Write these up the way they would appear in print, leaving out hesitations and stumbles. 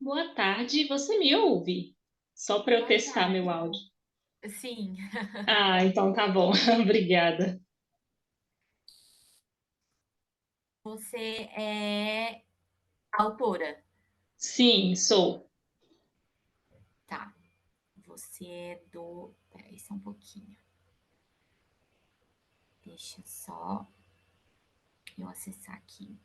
Boa tarde, você me ouve? Só para eu Boa testar meu tarde. áudio. Sim, Ah, então tá bom, obrigada. você é autora. Sim, sou. Tá. Você é do. Peraí, só um pouquinho. Deixa só eu acessar aqui.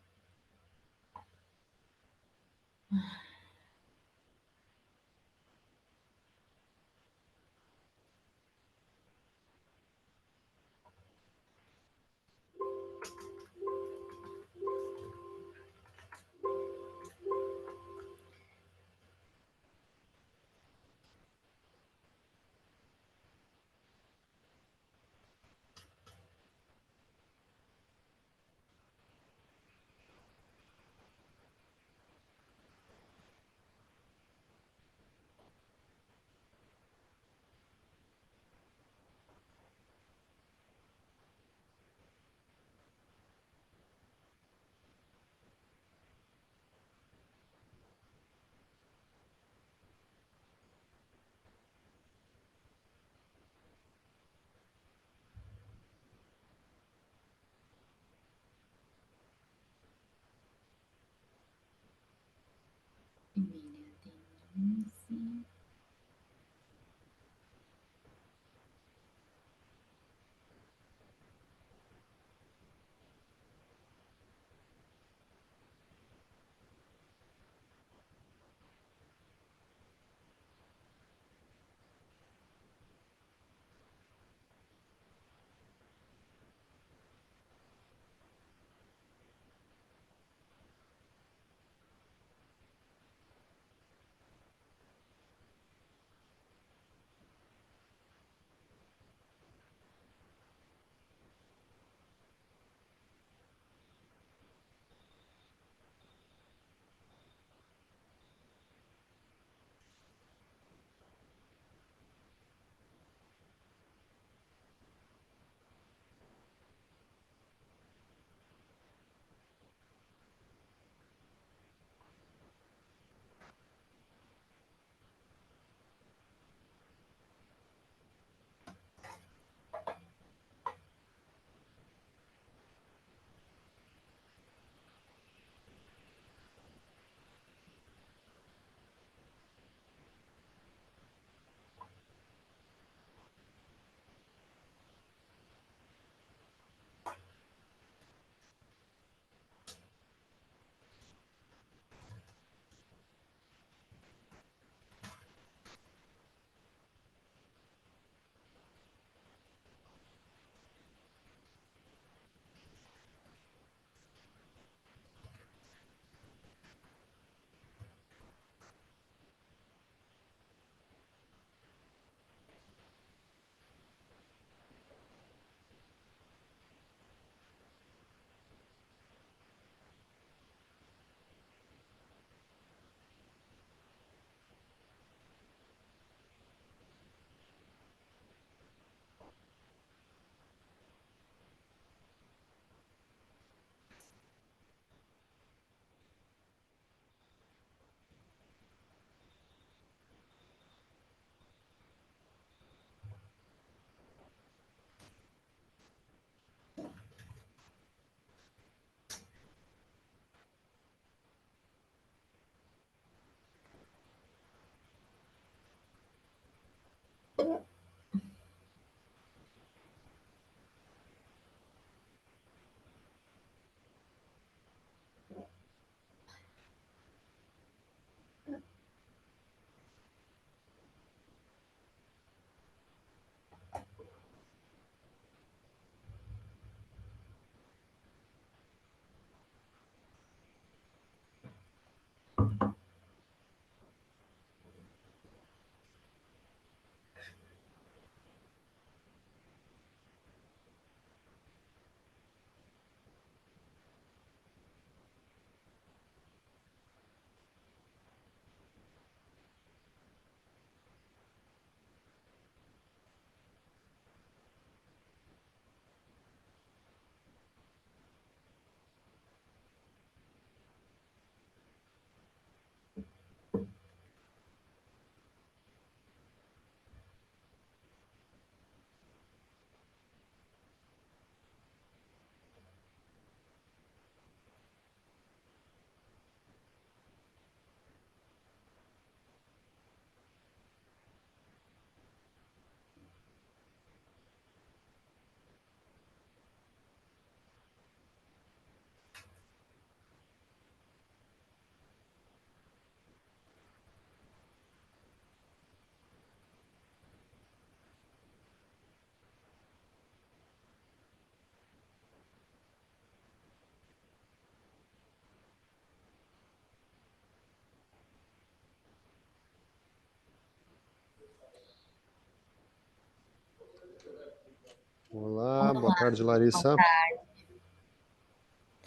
Olá, boa Olá, tarde, Larissa.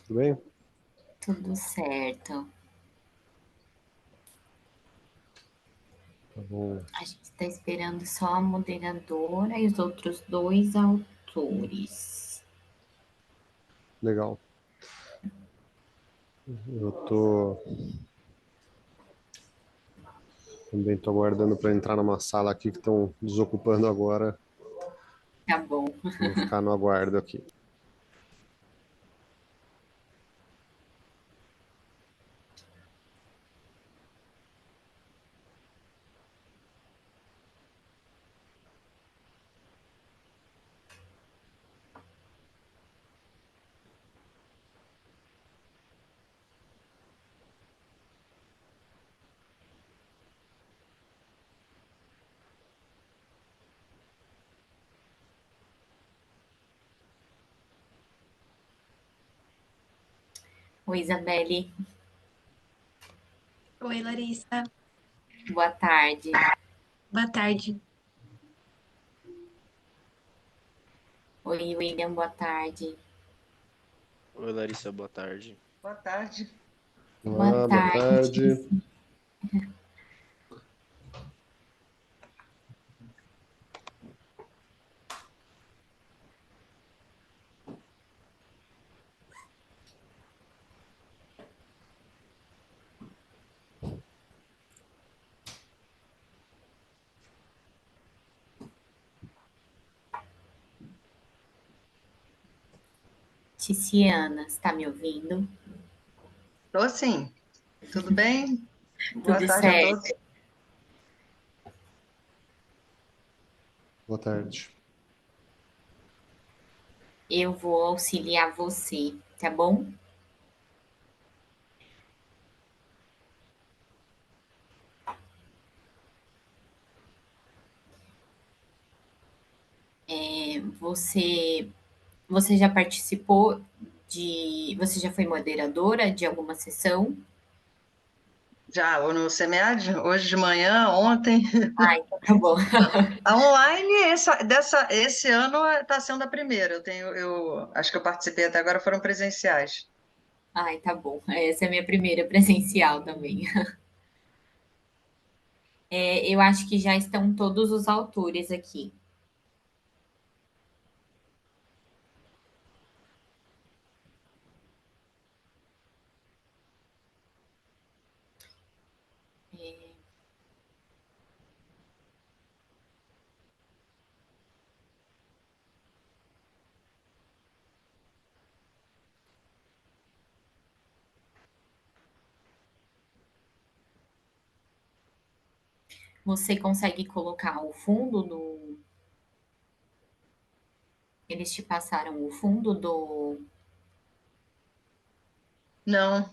Tudo bem? tudo certo. Tá bom. A gente está esperando só a moderadora e os outros dois autores. Legal. Eu tô também tô aguardando para entrar numa sala aqui que estão desocupando agora. Tá bom. Vou ficar no aguardo aqui. Oi, Isabelle. Oi, Larissa. Boa tarde. Boa tarde. Oi, William. Boa tarde. Oi, Larissa, boa tarde. Boa tarde. Boa Olá, boa tarde. tarde. Ticiana, está me ouvindo? Tô sim. Tudo bem? Boa Tudo tarde a certo. todos. Boa tarde. Eu vou auxiliar você, tá bom? Você já participou você já foi moderadora de alguma sessão? Já ou no SEMEAD, hoje de manhã, ontem. Ah, então tá bom. A online, esse ano está sendo a primeira. Eu acho que eu participei até agora, foram presenciais. Ai, tá bom. Essa é a minha primeira presencial também. Eu acho que já estão todos os autores aqui. Você consegue colocar o fundo do. Eles te passaram o fundo do. Não,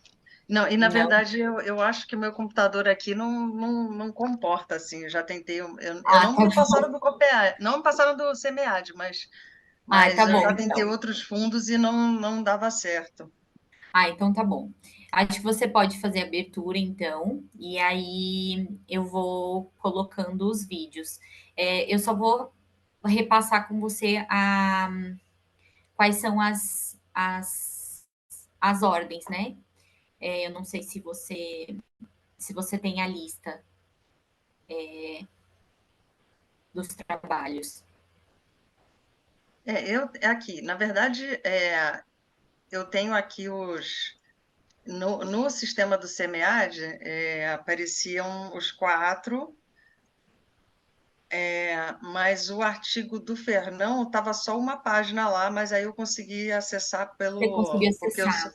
não, e na Não? verdade eu acho que o meu computador aqui não comporta assim. Eu já tentei, eu Ah, não tá me bom. passaram do COPEA, não me passaram do SEMEAD, mas, Ah, tá mas eu bom, já tentei então. outros fundos e não dava certo. Ah, então tá bom. Acho que você pode fazer a abertura, então, e aí eu vou colocando os vídeos. Eu só vou repassar com você quais são as ordens, né? Eu não sei se você tem a lista dos trabalhos. É aqui, na verdade, eu tenho aqui no sistema do SEMEAD, apareciam os quatro, mas o artigo do Fernão estava só uma página lá, mas aí eu consegui acessar Você conseguiu porque acessar?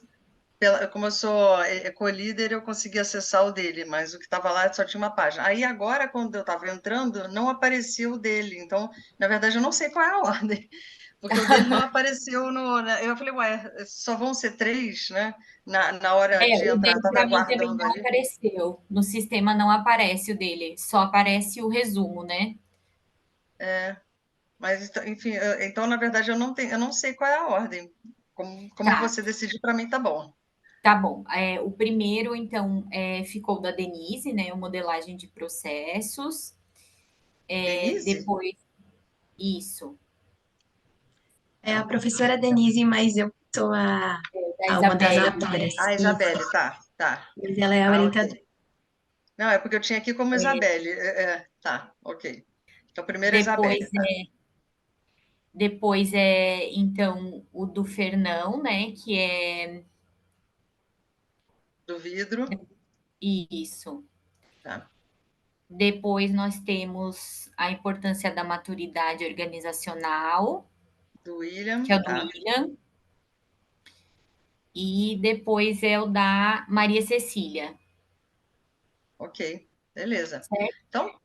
como eu sou co-líder, eu consegui acessar o dele, mas o que estava lá só tinha uma página. Aí agora, quando eu estava entrando, não aparecia o dele, então, na verdade, eu não sei qual é a ordem. Porque o dele não apareceu eu falei, ué, só vão ser três, né? Na hora de O entrar, eu dele estava para mim também aguardando não ali. apareceu. No sistema não aparece o dele, só aparece o resumo, né? Mas, enfim, então, na verdade, eu não sei qual é a ordem. Como Tá, você decidir, para mim tá bom. tá bom. O primeiro, então, ficou da Denise, né? O modelagem de processos. Denise? Depois, isso. É a professora Denise, mas eu sou Da uma das Isabelle. autoras. Ah, Isso. Isabelle, tá. Mas ela é a Ah, orientadora. ok. Não, é porque eu tinha aqui como Isabelle. Tá, ok. Então, primeiro a Depois Isabelle, tá. Depois é, então, o do Fernão, né? Que é Do vidro, isso. tá. Depois nós temos a importância da maturidade organizacional, Do William, que é o do tá. William. E depois é o da Maria Cecília. Ok, beleza. Certo?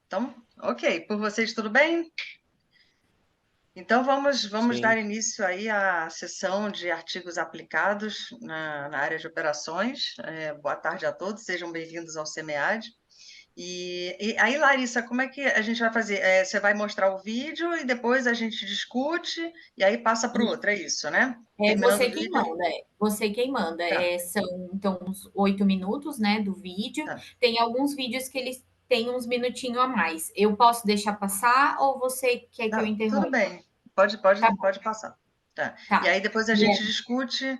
Então, ok. Por vocês, tudo bem? Então, vamos dar Sim. início aí à sessão de artigos aplicados na área de operações. Boa tarde a todos, sejam bem-vindos ao SEMEAD. E aí, Larissa, como é que a gente vai fazer? Você vai mostrar o vídeo e depois a gente discute e aí passa para o outro, é isso, né? É Terminando você o quem vídeo. manda, é. Você quem manda. Tá, São, então, uns 8 minutos, né, do vídeo. tá. Tem alguns vídeos que eles têm uns minutinhos a mais. Eu posso deixar passar ou você quer que eu Não, tudo interrompa? bem, pode, pode, Tá bom, pode passar. Tá. E tá. aí depois a E gente é, discute.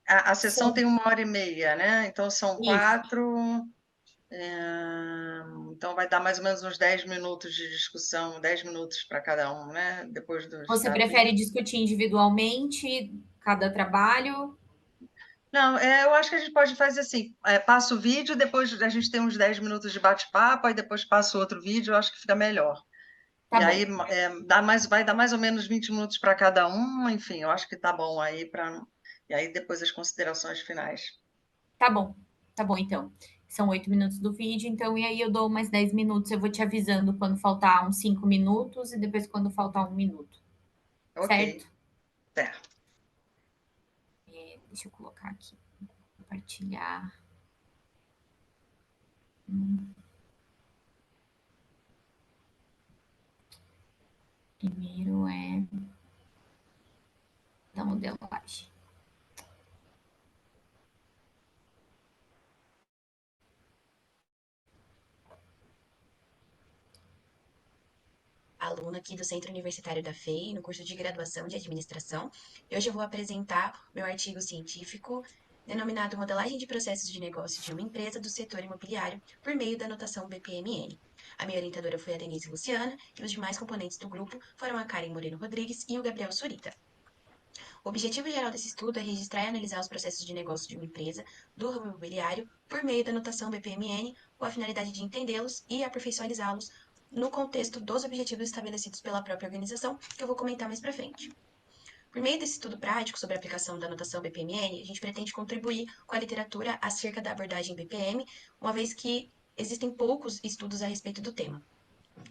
A sessão são tem 1h30, né? Então são isso. 4. Então vai dar mais ou menos uns 10 minutos de discussão, 10 minutos para cada um, né? Depois Você da prefere vídeo. discutir individualmente cada trabalho? Não, eu acho que a gente pode fazer assim: passa o vídeo, depois a gente tem uns 10 minutos de bate-papo, aí depois passa o outro vídeo, eu acho que fica melhor. Tá E aí bom, vai dar mais ou menos 20 minutos para cada um, enfim, eu acho que tá bom aí para. E aí depois as considerações finais. tá bom, tá bom então. São 8 minutos do vídeo, então, e aí eu dou mais 10 minutos, eu vou te avisando quando faltar uns 5 minutos e depois quando faltar 1 minuto, Ok, certo? certo. Deixa eu colocar aqui, compartilhar. Primeiro é da modelagem. Aluna aqui do Centro Universitário da FEI, no curso de graduação de administração. E hoje eu vou apresentar meu artigo científico denominado Modelagem de Processos de Negócio de uma Empresa do Setor Imobiliário por meio da notação BPMN. A minha orientadora foi a Denise Luciana e os demais componentes do grupo foram a Karen Moreno Rodrigues e o Gabriel Surita. O objetivo geral desse estudo é registrar e analisar os processos de negócio de uma empresa do ramo imobiliário por meio da notação BPMN, com a finalidade de entendê-los e aperfeiçoá-los no contexto dos objetivos estabelecidos pela própria organização, que eu vou comentar mais para frente. Por meio desse estudo prático sobre a aplicação da notação BPMN, a gente pretende contribuir com a literatura acerca da abordagem BPM, uma vez que existem poucos estudos a respeito do tema.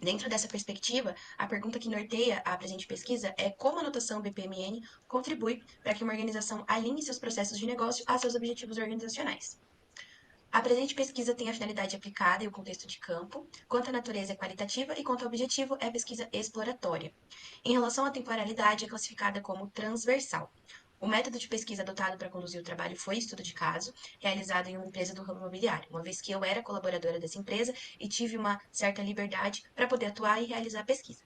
Dentro dessa perspectiva, a pergunta que norteia a presente pesquisa é como a notação BPMN contribui para que uma organização alinhe seus processos de negócio a seus objetivos organizacionais. A presente pesquisa tem a finalidade aplicada e o contexto de campo, quanto à natureza é qualitativa e quanto ao objetivo é pesquisa exploratória. Em relação à temporalidade, é classificada como transversal. O método de pesquisa adotado para conduzir o trabalho foi estudo de caso, realizado em uma empresa do ramo imobiliário, uma vez que eu era colaboradora dessa empresa e tive uma certa liberdade para poder atuar e realizar a pesquisa.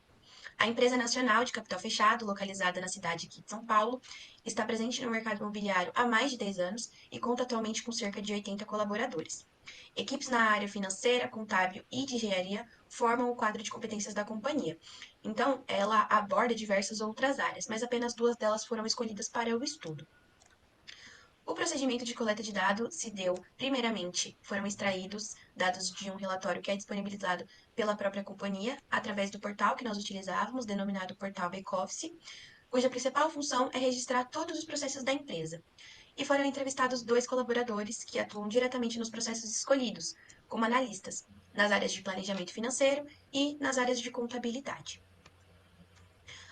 A empresa nacional de capital fechado, localizada na cidade aqui de São Paulo, está presente no mercado imobiliário há mais de 10 anos e conta atualmente com cerca de 80 colaboradores. Equipes na área financeira, contábil e de engenharia formam o quadro de competências da companhia. Então, ela aborda diversas outras áreas, mas apenas 2 delas foram escolhidas para o estudo. O procedimento de coleta de dados se deu, primeiramente, foram extraídos dados de um relatório que é disponibilizado pela própria companhia através do portal que nós utilizávamos, denominado Portal Back-Office, cuja principal função é registrar todos os processos da empresa. E foram entrevistados 2 colaboradores que atuam diretamente nos processos escolhidos, como analistas, nas áreas de planejamento financeiro e nas áreas de contabilidade.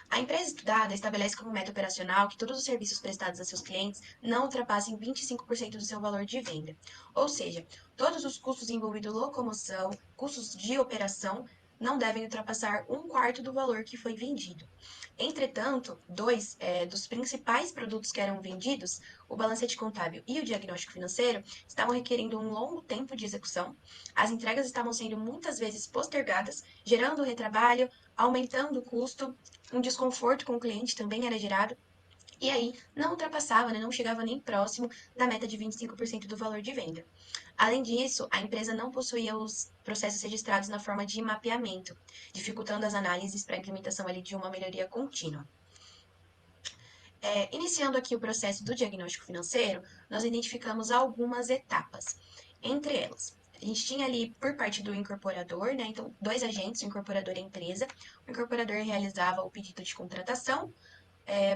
A empresa estudada estabelece como meta operacional que todos os serviços prestados a seus clientes não ultrapassem 25% do seu valor de venda. Ou seja, todos os custos envolvidos locomoção, custos de operação, não devem ultrapassar um quarto do valor que foi vendido. Entretanto, dois dos principais produtos que eram vendidos, o balancete contábil e o diagnóstico financeiro, estavam requerendo um longo tempo de execução. As entregas estavam sendo muitas vezes postergadas, gerando retrabalho, aumentando o custo, um desconforto com o cliente também era gerado. E aí, não ultrapassava, né, não chegava nem próximo da meta de 25% do valor de venda. Além disso, a empresa não possuía os processos registrados na forma de mapeamento, dificultando as análises para a implementação ali de uma melhoria contínua. Iniciando aqui o processo do diagnóstico financeiro, nós identificamos algumas etapas. Entre elas, a gente tinha ali, por parte do incorporador, né, então, dois agentes, o incorporador e a empresa. O incorporador realizava o pedido de contratação,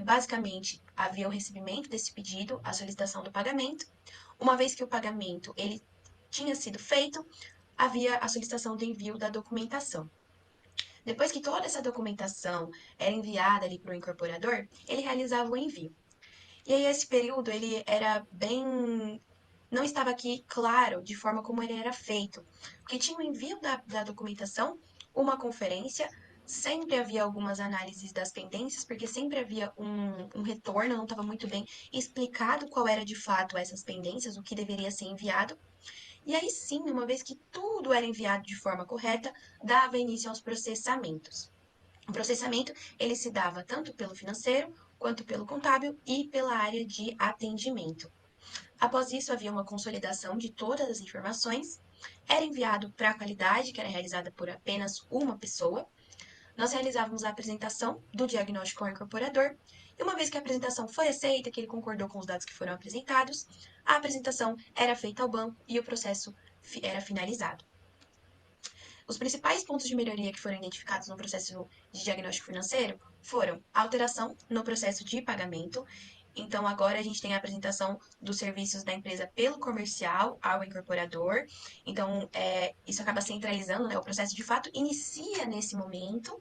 basicamente, havia o recebimento desse pedido, a solicitação do pagamento. Uma vez que o pagamento ele tinha sido feito, havia a solicitação do envio da documentação. Depois que toda essa documentação era enviada ali para o incorporador, ele realizava o envio. E aí esse período ele era bem não estava aqui claro de forma como ele era feito, porque tinha o envio da documentação, uma conferência, sempre havia algumas análises das pendências, porque sempre havia um retorno, não estava muito bem explicado qual era de fato essas pendências, o que deveria ser enviado. E aí sim, uma vez que tudo era enviado de forma correta, dava início aos processamentos. O processamento ele se dava tanto pelo financeiro quanto pelo contábil e pela área de atendimento. Após isso, havia uma consolidação de todas as informações, era enviado para a qualidade, que era realizada por apenas uma pessoa. Nós realizávamos a apresentação do diagnóstico ao incorporador, e uma vez que a apresentação foi aceita, que ele concordou com os dados que foram apresentados, a apresentação era feita ao banco e o processo era finalizado. Os principais pontos de melhoria que foram identificados no processo de diagnóstico financeiro foram a alteração no processo de pagamento. Então, agora a gente tem a apresentação dos serviços da empresa pelo comercial ao incorporador. Então, isso acaba centralizando, né? O processo de fato inicia nesse momento,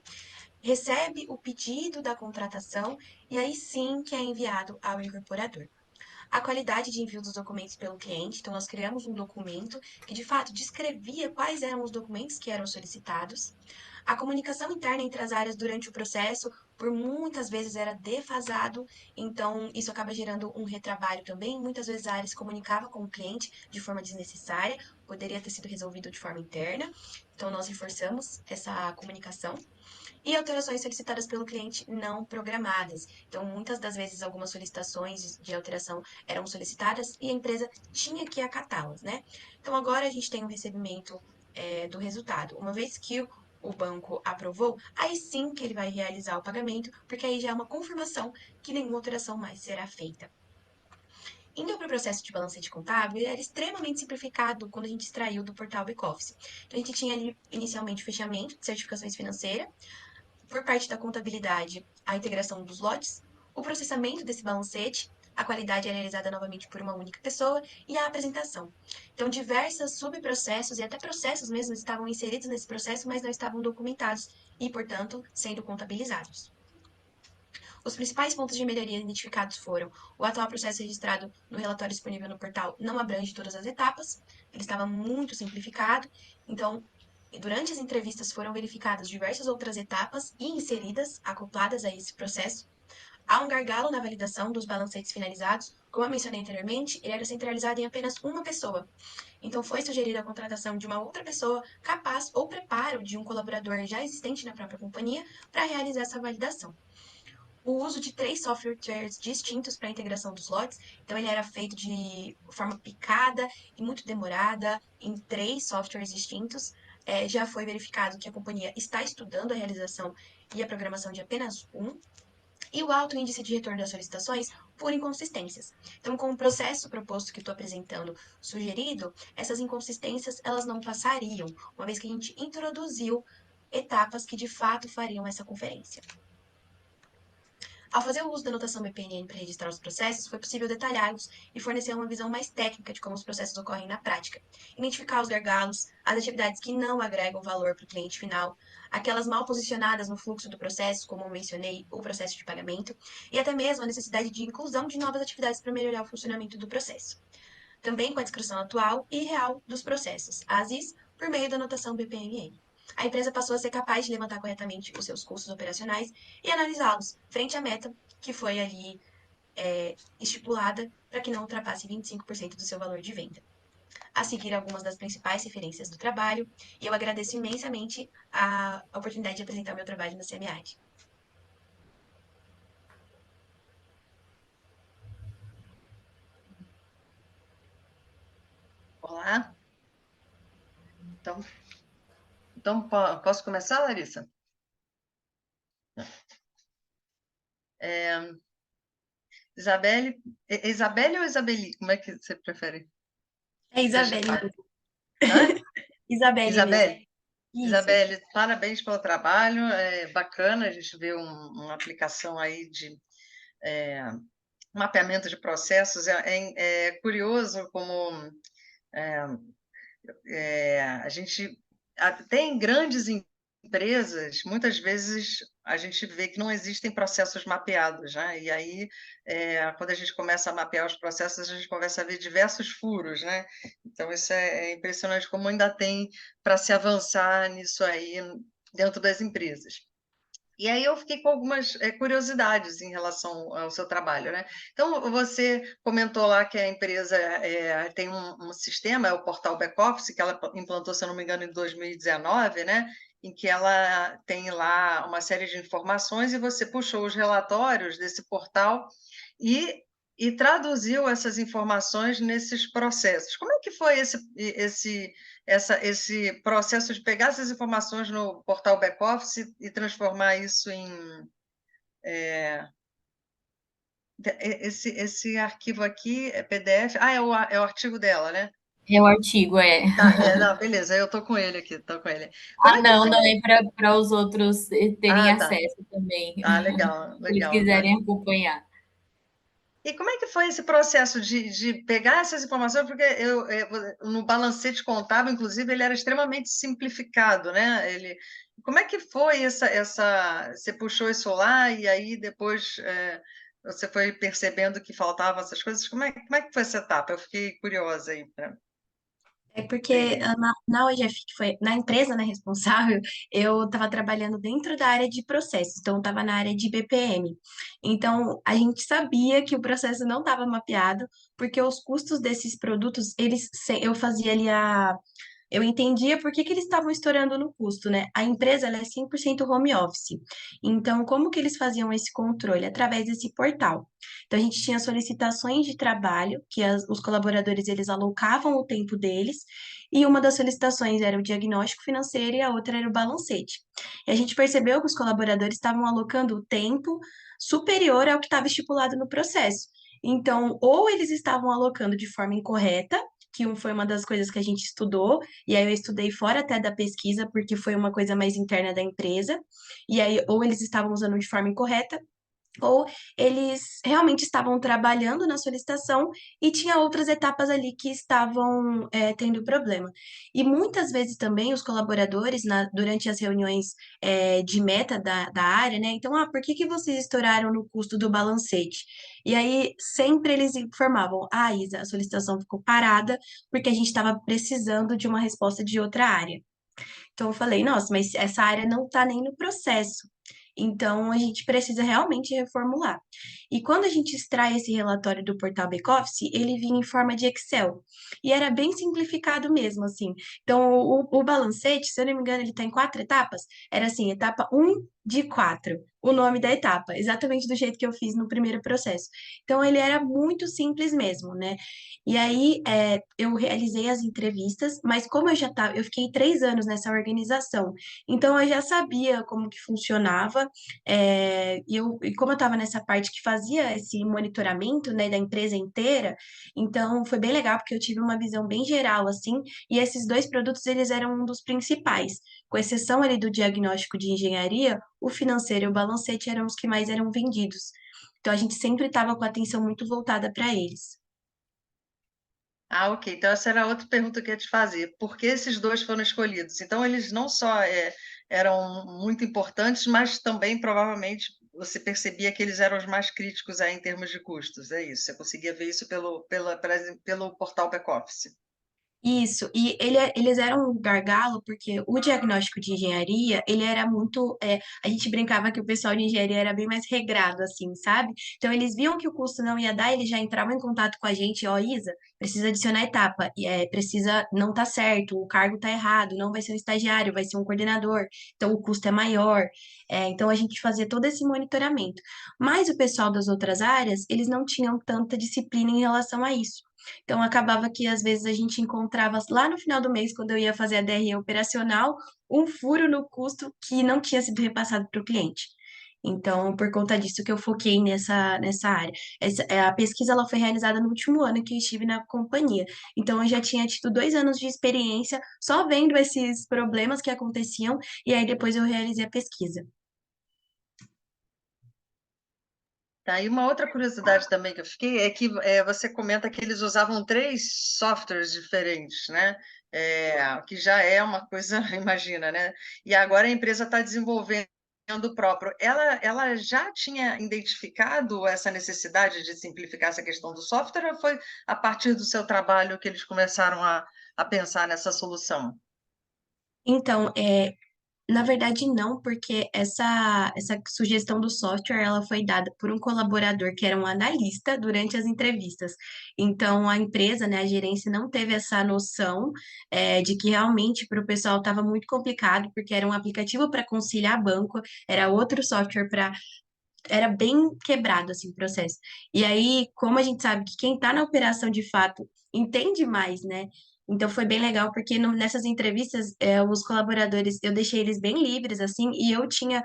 recebe o pedido da contratação e aí sim que é enviado ao incorporador. A qualidade de envio dos documentos pelo cliente, então nós criamos um documento que de fato descrevia quais eram os documentos que eram solicitados. A comunicação interna entre as áreas durante o processo, por muitas vezes era defasado, então isso acaba gerando um retrabalho também. Muitas vezes a área se comunicava com o cliente de forma desnecessária, poderia ter sido resolvido de forma interna, então nós reforçamos essa comunicação. E alterações solicitadas pelo cliente não programadas. Então, muitas das vezes, algumas solicitações de alteração eram solicitadas e a empresa tinha que acatá-las, né? Então, agora a gente tem o recebimento do resultado. Uma vez que o banco aprovou, aí sim que ele vai realizar o pagamento, porque aí já é uma confirmação que nenhuma alteração mais será feita. Indo para o processo de balancete contábil, ele era extremamente simplificado quando a gente extraiu do portal back-office. Então, a gente tinha ali, inicialmente, o fechamento de certificações financeiras, por parte da contabilidade, a integração dos lotes, o processamento desse balancete, a qualidade é realizada novamente por uma única pessoa e a apresentação. Então, diversos subprocessos e até processos mesmo estavam inseridos nesse processo, mas não estavam documentados e, portanto, sendo contabilizados. Os principais pontos de melhoria identificados foram: o atual processo registrado no relatório disponível no portal não abrange todas as etapas, ele estava muito simplificado, então durante as entrevistas foram verificadas diversas outras etapas e inseridas, acopladas a esse processo. Há um gargalo na validação dos balancetes finalizados. Como eu mencionei anteriormente, ele era centralizado em apenas uma pessoa. Então, foi sugerida a contratação de uma outra pessoa capaz ou preparo de um colaborador já existente na própria companhia para realizar essa validação. O uso de 3 softwares distintos para a integração dos lotes, então ele era feito de forma picada e muito demorada em 3 softwares distintos. Já foi verificado que a companhia está estudando a realização e a programação de apenas um, e o alto índice de retorno das solicitações por inconsistências. Então, com o processo proposto que estou apresentando sugerido, essas inconsistências elas não passariam, uma vez que a gente introduziu etapas que de fato fariam essa conferência. Ao fazer o uso da notação BPNN para registrar os processos, foi possível detalhá-los e fornecer uma visão mais técnica de como os processos ocorrem na prática, identificar os gargalos, as atividades que não agregam valor para o cliente final, aquelas mal posicionadas no fluxo do processo, como eu mencionei, o processo de pagamento, e até mesmo a necessidade de inclusão de novas atividades para melhorar o funcionamento do processo. Também com a descrição atual e real dos processos, ASIS, por meio da notação BPMN. A empresa passou a ser capaz de levantar corretamente os seus custos operacionais e analisá-los frente à meta que foi ali estipulada para que não ultrapasse 25% do seu valor de venda. A seguir, algumas das principais referências do trabalho, e eu agradeço imensamente a oportunidade de apresentar o meu trabalho na CMAD. Olá. Então posso começar, Larissa? Isabelle, Isabelle ou Isabeli? Como é que você prefere? É Isabelle Seja- mesmo. Hã? Isabelle mesmo. Isabelle? Isso. Isabelle, parabéns pelo trabalho. É bacana a gente ver uma aplicação aí de mapeamento de processos. É curioso como a gente tem grandes empresas, muitas vezes a gente vê que não existem processos mapeados, né? E aí, quando a gente começa a mapear os processos, a gente começa a ver diversos furos, né? Então, isso é impressionante como ainda tem para se avançar nisso aí dentro das empresas. E aí eu fiquei com algumas curiosidades em relação ao seu trabalho, né? Então, você comentou lá que a empresa tem um sistema, é o portal back-office, que ela implantou, se eu não me engano, em 2019, né? Em que ela tem lá uma série de informações e você puxou os relatórios desse portal e traduziu essas informações nesses processos. Como é que foi esse processo de pegar essas informações no portal back-office e transformar isso em esse arquivo aqui é PDF? Ah, é o artigo dela, né? É o artigo, é. Tá, não, beleza, eu tô com ele aqui, tô com ele. Como Ah, é que não, foi? não é para os outros terem Ah, tá. acesso também, Ah, legal, se eles legal. quiserem acompanhar. E como é que foi esse processo de pegar essas informações? Porque no balancete contábil, inclusive, ele era extremamente simplificado, né? Como é que foi você puxou isso lá e aí depois você foi percebendo que faltavam essas coisas? Como é que foi essa etapa? Eu fiquei curiosa aí para É porque entender. na OGF, que foi na empresa, né, responsável, eu estava trabalhando dentro da área de processos, então estava na área de BPM. Então, a gente sabia que o processo não estava mapeado, porque os custos desses produtos, eu fazia ali eu entendia por que que eles estavam estourando no custo, né? A empresa, ela é 100% home office. Então, como que eles faziam esse controle? Através desse portal. Então, a gente tinha solicitações de trabalho, que os colaboradores, eles alocavam o tempo deles, e uma das solicitações era o diagnóstico financeiro e a outra era o balancete. E a gente percebeu que os colaboradores estavam alocando o tempo superior ao que estava estipulado no processo. Então, ou eles estavam alocando de forma incorreta, foi uma das coisas que a gente estudou, e aí eu estudei fora até da pesquisa, porque foi uma coisa mais interna da empresa, e aí ou eles estavam usando de forma incorreta, ou eles realmente estavam trabalhando na solicitação e tinha outras etapas ali que estavam tendo problema. E muitas vezes também os colaboradores, durante as reuniões de meta da área, né? Então, por que que vocês estouraram no custo do balancete? E aí, sempre eles informavam, Isa, a solicitação ficou parada porque a gente estava precisando de uma resposta de outra área. Então, eu falei, nossa, mas essa área não está nem no processo. Então, a gente precisa realmente reformular. E quando a gente extrai esse relatório do portal back-office, ele vinha em forma de Excel. E era bem simplificado mesmo, assim. Então, o balancete, se eu não me engano, ele está em 4 etapas. Era assim, etapa 1 de 4, o nome da etapa, exatamente do jeito que eu fiz no primeiro processo. Então, ele era muito simples mesmo, né? E aí, eu realizei as entrevistas, mas como eu fiquei 3 anos nessa organização, então eu já sabia como que funcionava, e como eu estava nessa parte que fazia esse monitoramento, né, da empresa inteira, então foi bem legal, porque eu tive uma visão bem geral, assim, e esses dois produtos, eles eram um dos principais, com exceção ali do diagnóstico de engenharia, o financeiro e o balancete eram os que mais eram vendidos. Então a gente sempre estava com a atenção muito voltada para eles. Ah, ok. Então, essa era a outra pergunta que eu ia te fazer. Por que esses dois foram escolhidos? Então, eles não só eram muito importantes, mas também, provavelmente, você percebia que eles eram os mais críticos aí em termos de custos. É isso. Você conseguia ver isso pelo portal back-office. Isso, e eles eram um gargalo porque o diagnóstico de engenharia, ele era muito, a gente brincava que o pessoal de engenharia era bem mais regrado, assim, sabe? Então eles viam que o custo não ia dar, eles já entravam em contato com a gente, ó, Isa, precisa adicionar etapa, precisa, não tá certo, o cargo tá errado, não vai ser um estagiário, vai ser um coordenador, então o custo é maior. Então a gente fazia todo esse monitoramento. Mas o pessoal das outras áreas, eles não tinham tanta disciplina em relação a isso. Então, acabava que às vezes a gente encontrava lá no final do mês, quando eu ia fazer a DRE operacional, um furo no custo que não tinha sido repassado para o cliente. Então, por conta disso que eu foquei nessa área. A pesquisa ela foi realizada no último ano que eu estive na companhia. Então, eu já tinha tido 2 anos de experiência só vendo esses problemas que aconteciam, e aí depois eu realizei a pesquisa. Tá, e uma outra curiosidade também que eu fiquei é que você comenta que eles usavam 3 softwares diferentes, né? Que já é uma coisa, imagina, né? E agora a empresa está desenvolvendo o próprio. Ela já tinha identificado essa necessidade de simplificar essa questão do software, ou foi a partir do seu trabalho que eles começaram a pensar nessa solução? Então, na verdade, não, porque essa sugestão do software ela foi dada por um colaborador que era um analista durante as entrevistas. Então, a empresa, né, a gerência não teve essa noção de que realmente para o pessoal estava muito complicado, porque era um aplicativo para conciliar banco, era outro software para. Era bem quebrado assim, o processo. E aí, como a gente sabe que quem está na operação de fato entende mais, né? Então foi bem legal, porque nessas entrevistas, os colaboradores, eu deixei eles bem livres, assim, e eu tinha.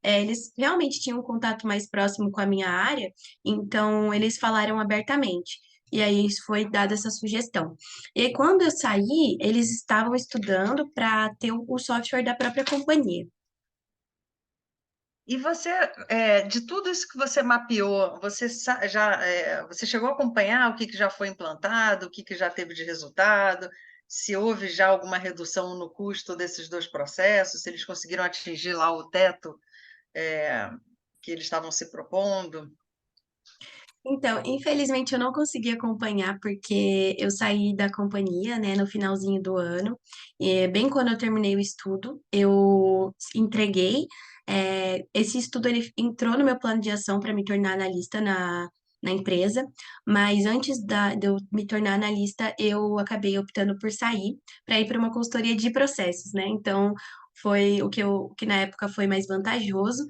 Eles realmente tinham um contato mais próximo com a minha área, então eles falaram abertamente. E aí foi dada essa sugestão. E aí, quando eu saí, eles estavam estudando para ter o software da própria companhia. E você, de tudo isso que você mapeou, você chegou a acompanhar o que já foi implantado, o que já teve de resultado, se houve já alguma redução no custo desses 2 processos, se eles conseguiram atingir lá o teto, eh, que eles estavam se propondo? Então, infelizmente eu não consegui acompanhar porque eu saí da companhia, né, no finalzinho do ano, e bem quando eu terminei o estudo, eu entreguei. Esse estudo ele entrou no meu plano de ação para me tornar analista na empresa, mas antes de eu me tornar analista, eu acabei optando por sair para ir para uma consultoria de processos, né? Então foi o que na época foi mais vantajoso.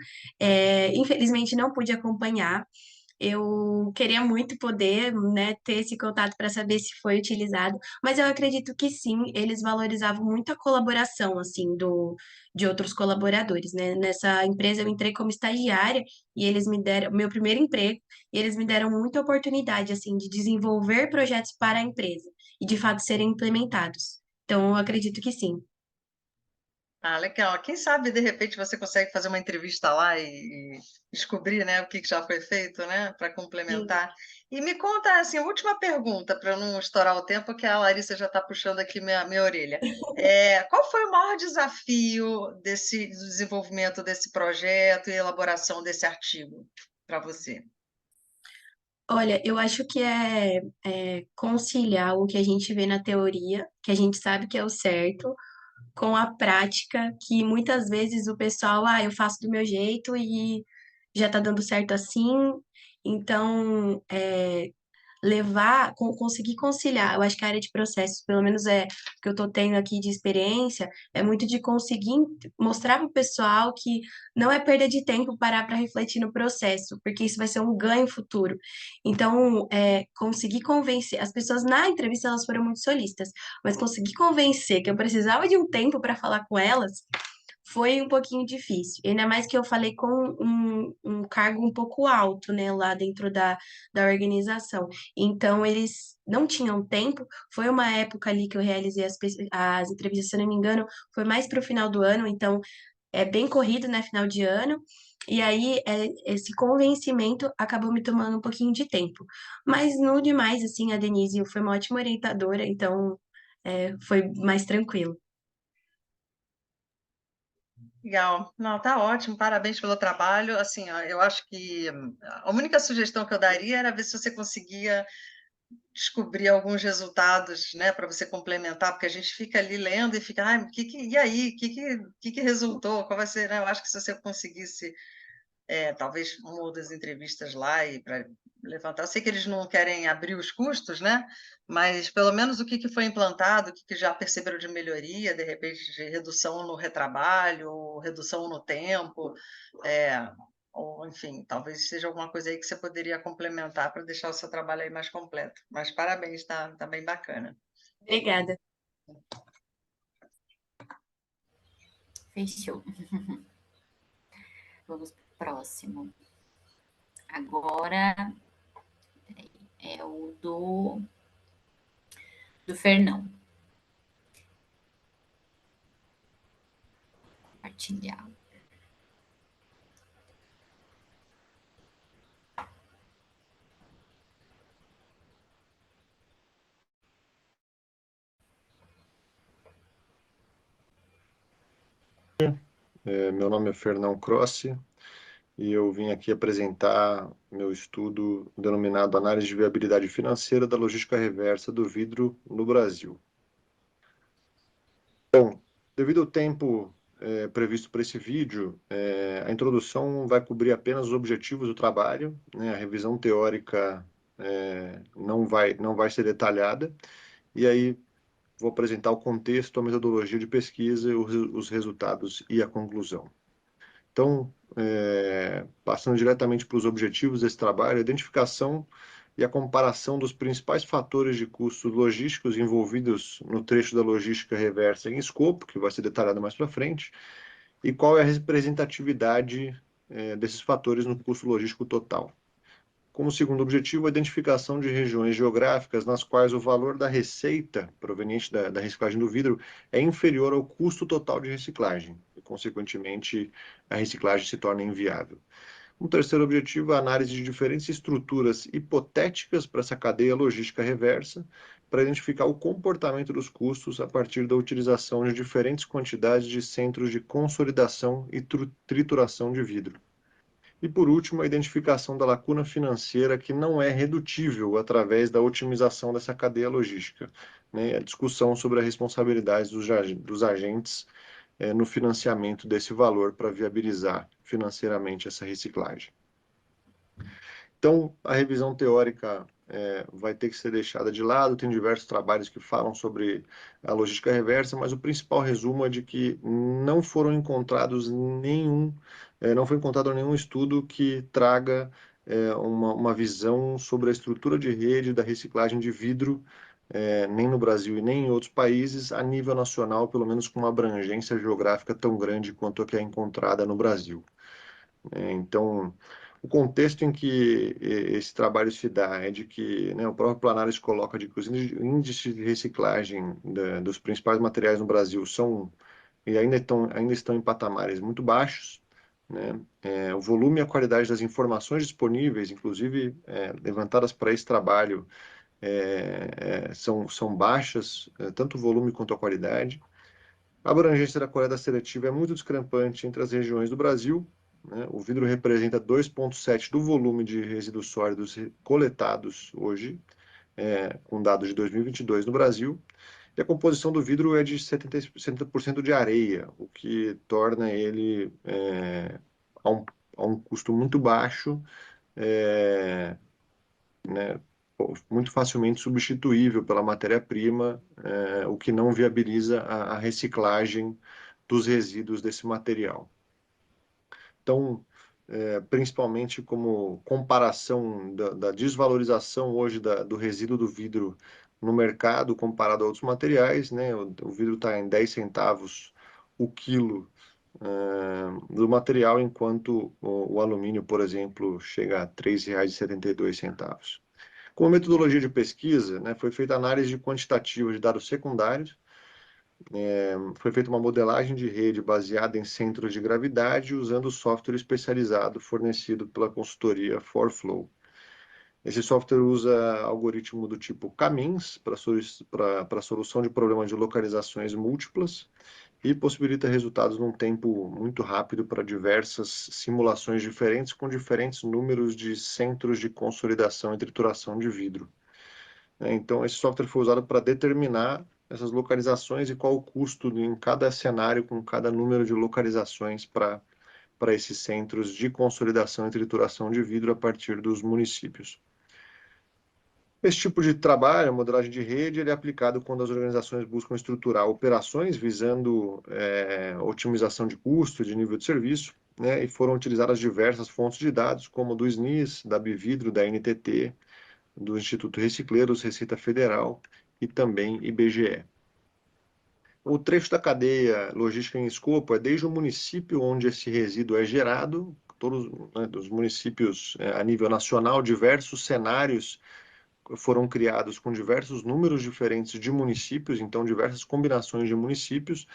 Infelizmente não pude acompanhar. Eu queria muito poder, né, ter esse contato para saber se foi utilizado, mas eu acredito que sim, eles valorizavam muito a colaboração, assim, de outros colaboradores, né? Nessa empresa eu entrei como estagiária e eles me deram meu primeiro emprego e eles me deram muita oportunidade, assim, de desenvolver projetos para a empresa e de fato serem implementados. Então, eu acredito que sim. Ah, legal. Quem sabe, de repente, você consegue fazer uma entrevista lá e descobrir, né, o que já foi feito, né, para Sim. complementar. E me conta, assim, a última pergunta, para eu não estourar o tempo, que a Larissa já está puxando aqui minha orelha. Qual foi o maior desafio do desenvolvimento desse projeto e elaboração desse artigo para você? Olha, eu acho que é conciliar o que a gente vê na teoria, que a gente sabe que é o certo, com a prática, que muitas vezes o pessoal, eu faço do meu jeito e já tá dando certo assim. Então, conseguir conciliar. Eu acho que a área de processos, pelo menos é o que eu estou tendo aqui de experiência, é muito de conseguir mostrar para o pessoal que não é perda de tempo parar para refletir no processo, porque isso vai ser um ganho futuro. Então, conseguir convencer, as pessoas na entrevista elas foram muito solistas, mas conseguir convencer que eu precisava de um tempo para falar com elas foi um pouquinho difícil, ainda mais que eu falei com um cargo um pouco alto, né, lá dentro da organização. Então, eles não tinham tempo. Foi uma época ali que eu realizei as entrevistas, se eu não me engano, foi mais para o final do ano, então é bem corrido, né, final de ano. E aí, esse convencimento acabou me tomando um pouquinho de tempo. Mas, no demais, assim, a Denise foi uma ótima orientadora, então foi mais tranquilo. Legal. Não, tá ótimo. Parabéns pelo trabalho. Assim, ó, eu acho que a única sugestão que eu daria era ver se você conseguia descobrir alguns resultados, né, para você complementar, porque a gente fica ali lendo e fica, ai, e aí, que resultou? Qual vai ser, né? Eu acho que se você conseguisse, talvez uma ou duas entrevistas lá e para levantar, eu sei que eles não querem abrir os custos, né? Mas pelo menos o que foi implantado, o que já perceberam de melhoria, de repente de redução no retrabalho, ou redução no tempo, é, ou, enfim, talvez seja alguma coisa aí que você poderia complementar para deixar o seu trabalho aí mais completo. Mas parabéns, tá bem bacana. Obrigada. Fechou. Vamos pro próximo. Agora é o do Fernão. Compartilhar. Meu nome é Fernão Crossi e eu vim aqui apresentar meu estudo denominado Análise de Viabilidade Financeira da Logística Reversa do Vidro no Brasil. Bom, devido ao tempo previsto para esse vídeo, a introdução vai cobrir apenas os objetivos do trabalho, né? A revisão teórica não vai ser detalhada, e aí vou apresentar o contexto, a metodologia de pesquisa, os resultados e a conclusão. Então, passando diretamente para os objetivos desse trabalho, a identificação e a comparação dos principais fatores de custos logísticos envolvidos no trecho da logística reversa em escopo, que vai ser detalhado mais para frente, e qual é a representatividade desses fatores no custo logístico total. Como segundo objetivo, a identificação de regiões geográficas nas quais o valor da receita proveniente da reciclagem do vidro é inferior ao custo total de reciclagem, e, consequentemente, a reciclagem se torna inviável. Um terceiro objetivo é a análise de diferentes estruturas hipotéticas para essa cadeia logística reversa, para identificar o comportamento dos custos a partir da utilização de diferentes quantidades de centros de consolidação e trituração de vidro. E, por último, a identificação da lacuna financeira que não é redutível através da otimização dessa cadeia logística, né? A discussão sobre a responsabilidade dos agentes no financiamento desse valor para viabilizar financeiramente essa reciclagem. Então, a revisão teórica vai ter que ser deixada de lado, tem diversos trabalhos que falam sobre a logística reversa, mas o principal resumo é de que não foram encontrados não foi encontrado nenhum estudo que traga uma visão sobre a estrutura de rede da reciclagem de vidro, nem no Brasil e nem em outros países, a nível nacional, pelo menos com uma abrangência geográfica tão grande quanto a que é encontrada no Brasil. Então, o contexto em que esse trabalho se dá é de que, né, o próprio Planares coloca de que os índices de reciclagem dos principais materiais no Brasil ainda estão em patamares muito baixos, né? O volume e a qualidade das informações disponíveis, inclusive levantadas para esse trabalho, são baixas, tanto o volume quanto a qualidade. A abrangência da coleta seletiva é muito discrepante entre as regiões do Brasil, né? O vidro representa 2,7% do volume de resíduos sólidos coletados hoje, com dados de 2022 no Brasil, e a composição do vidro é de 70% de areia, o que torna ele a um custo muito baixo, né, muito facilmente substituível pela matéria-prima, o que não viabiliza a reciclagem dos resíduos desse material. Então, principalmente como comparação da desvalorização hoje do resíduo do vidro no mercado comparado a outros materiais, né? O vidro está em 10 centavos o quilo do material, enquanto o alumínio, por exemplo, chega a R$ 3,72. Com a metodologia de pesquisa, né, foi feita análise quantitativa de dados secundários, foi feita uma modelagem de rede baseada em centros de gravidade usando software especializado fornecido pela consultoria ForFlow. Esse software usa algoritmo do tipo K-means para solução de problemas de localizações múltiplas e possibilita resultados num tempo muito rápido para diversas simulações diferentes com diferentes números de centros de consolidação e trituração de vidro. né? Então, esse software foi usado para determinar essas localizações e qual o custo em cada cenário, com cada número de localizações para esses centros de consolidação e trituração de vidro a partir dos municípios. Esse tipo de trabalho, a modelagem de rede, ele é aplicado quando as organizações buscam estruturar operações visando otimização de custo, de nível de serviço, né, e foram utilizadas diversas fontes de dados, como do SNIS, da Bividro, da NTT, do Instituto Recicleiros, Receita Federal e também IBGE. O trecho da cadeia logística em escopo é desde o município onde esse resíduo é gerado, todos, né, dos municípios a nível nacional, diversos cenários foram criados com diversos números diferentes de municípios, então diversas combinações de municípios,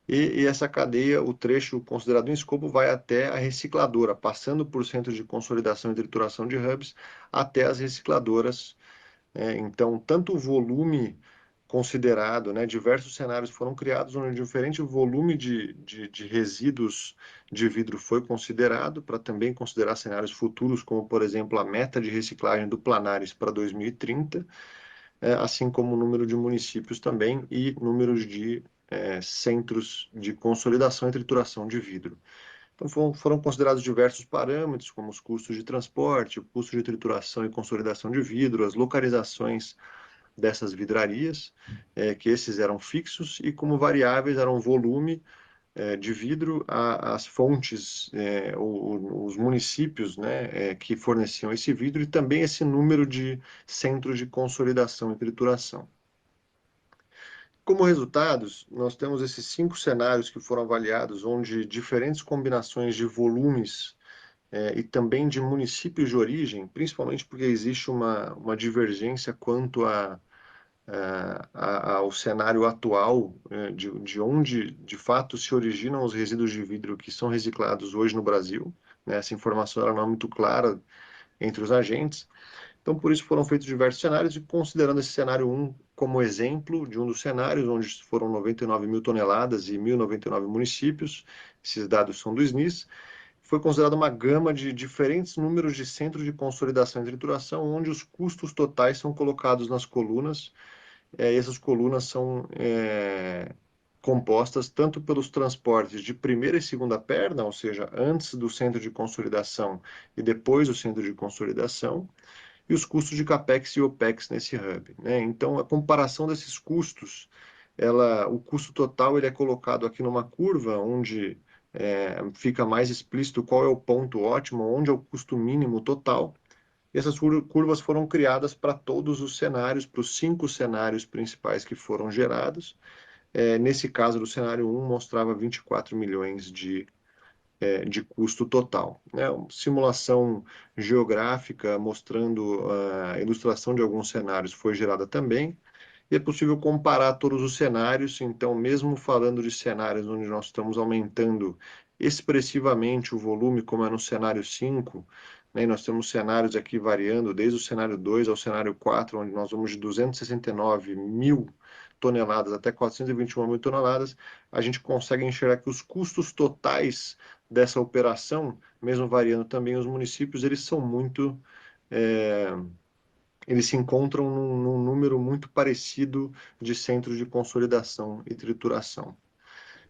e essa cadeia, o trecho considerado em escopo, vai até a recicladora, passando por centros de consolidação e trituração de hubs, até as recicladoras. Então, tanto o volume considerado, né, diversos cenários foram criados onde um diferente volume de resíduos de vidro foi considerado, para também considerar cenários futuros, como, por exemplo, a meta de reciclagem do Planares para 2030, assim como o número de municípios também e números de centros de consolidação e trituração de vidro. Então, foram considerados diversos parâmetros, como os custos de transporte, o custo de trituração e consolidação de vidro, as localizações dessas vidrarias, que esses eram fixos, e como variáveis eram o volume de vidro, as fontes, os municípios, né, que forneciam esse vidro, e também esse número de centros de consolidação e trituração. Como resultados, nós temos esses 5 cenários que foram avaliados, onde diferentes combinações de volumes e também de municípios de origem, principalmente porque existe uma divergência quanto ao cenário atual de onde, de fato, se originam os resíduos de vidro que são reciclados hoje no Brasil, né? Essa informação ela não é muito clara entre os agentes. Então, por isso foram feitos diversos cenários, e considerando esse cenário 1 como exemplo de um dos cenários, onde foram 99 mil toneladas e 1.099 municípios, esses dados são do SNIS, foi considerada uma gama de diferentes números de centros de consolidação e trituração, onde os custos totais são colocados nas colunas, e essas colunas são compostas tanto pelos transportes de primeira e segunda perna, ou seja, antes do centro de consolidação e depois do centro de consolidação, e os custos de CAPEX e OPEX nesse hub, né? Então, a comparação desses custos, o custo total ele é colocado aqui numa curva, onde fica mais explícito qual é o ponto ótimo, onde é o custo mínimo total. E essas curvas foram criadas para todos os cenários, para os 5 cenários principais que foram gerados. Nesse caso, do cenário 1, mostrava 24 milhões de custo total, né? Uma simulação geográfica mostrando a ilustração de alguns cenários foi gerada também, e é possível comparar todos os cenários. Então, mesmo falando de cenários onde nós estamos aumentando expressivamente o volume, como é no cenário 5, né, nós temos cenários aqui variando desde o cenário 2 ao cenário 4, onde nós vamos de 269 mil toneladas até 421 mil toneladas, a gente consegue enxergar que os custos totais dessa operação, mesmo variando também os municípios, eles são muito... eles se encontram num número muito parecido de centros de consolidação e trituração.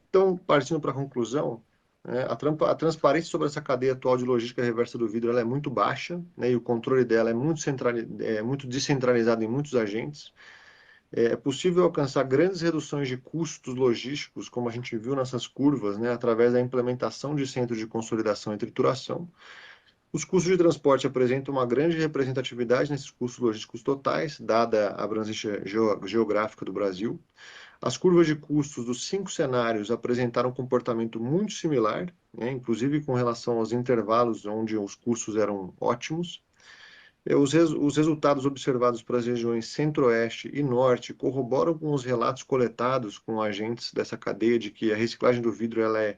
Então, partindo para a conclusão, a transparência sobre essa cadeia atual de logística reversa do vidro ela é muito baixa, né, e o controle dela é muito descentralizado em muitos agentes. É possível alcançar grandes reduções de custos logísticos, como a gente viu nessas curvas, né, através da implementação de centros de consolidação e trituração. Os custos de transporte apresentam uma grande representatividade nesses custos logísticos totais, dada a abrangência geográfica do Brasil. As curvas de custos dos 5 cenários apresentaram um comportamento muito similar, né, inclusive com relação aos intervalos onde os custos eram ótimos. Os resultados observados para as regiões Centro-Oeste e Norte corroboram com os relatos coletados com agentes dessa cadeia de que a reciclagem do vidro ela é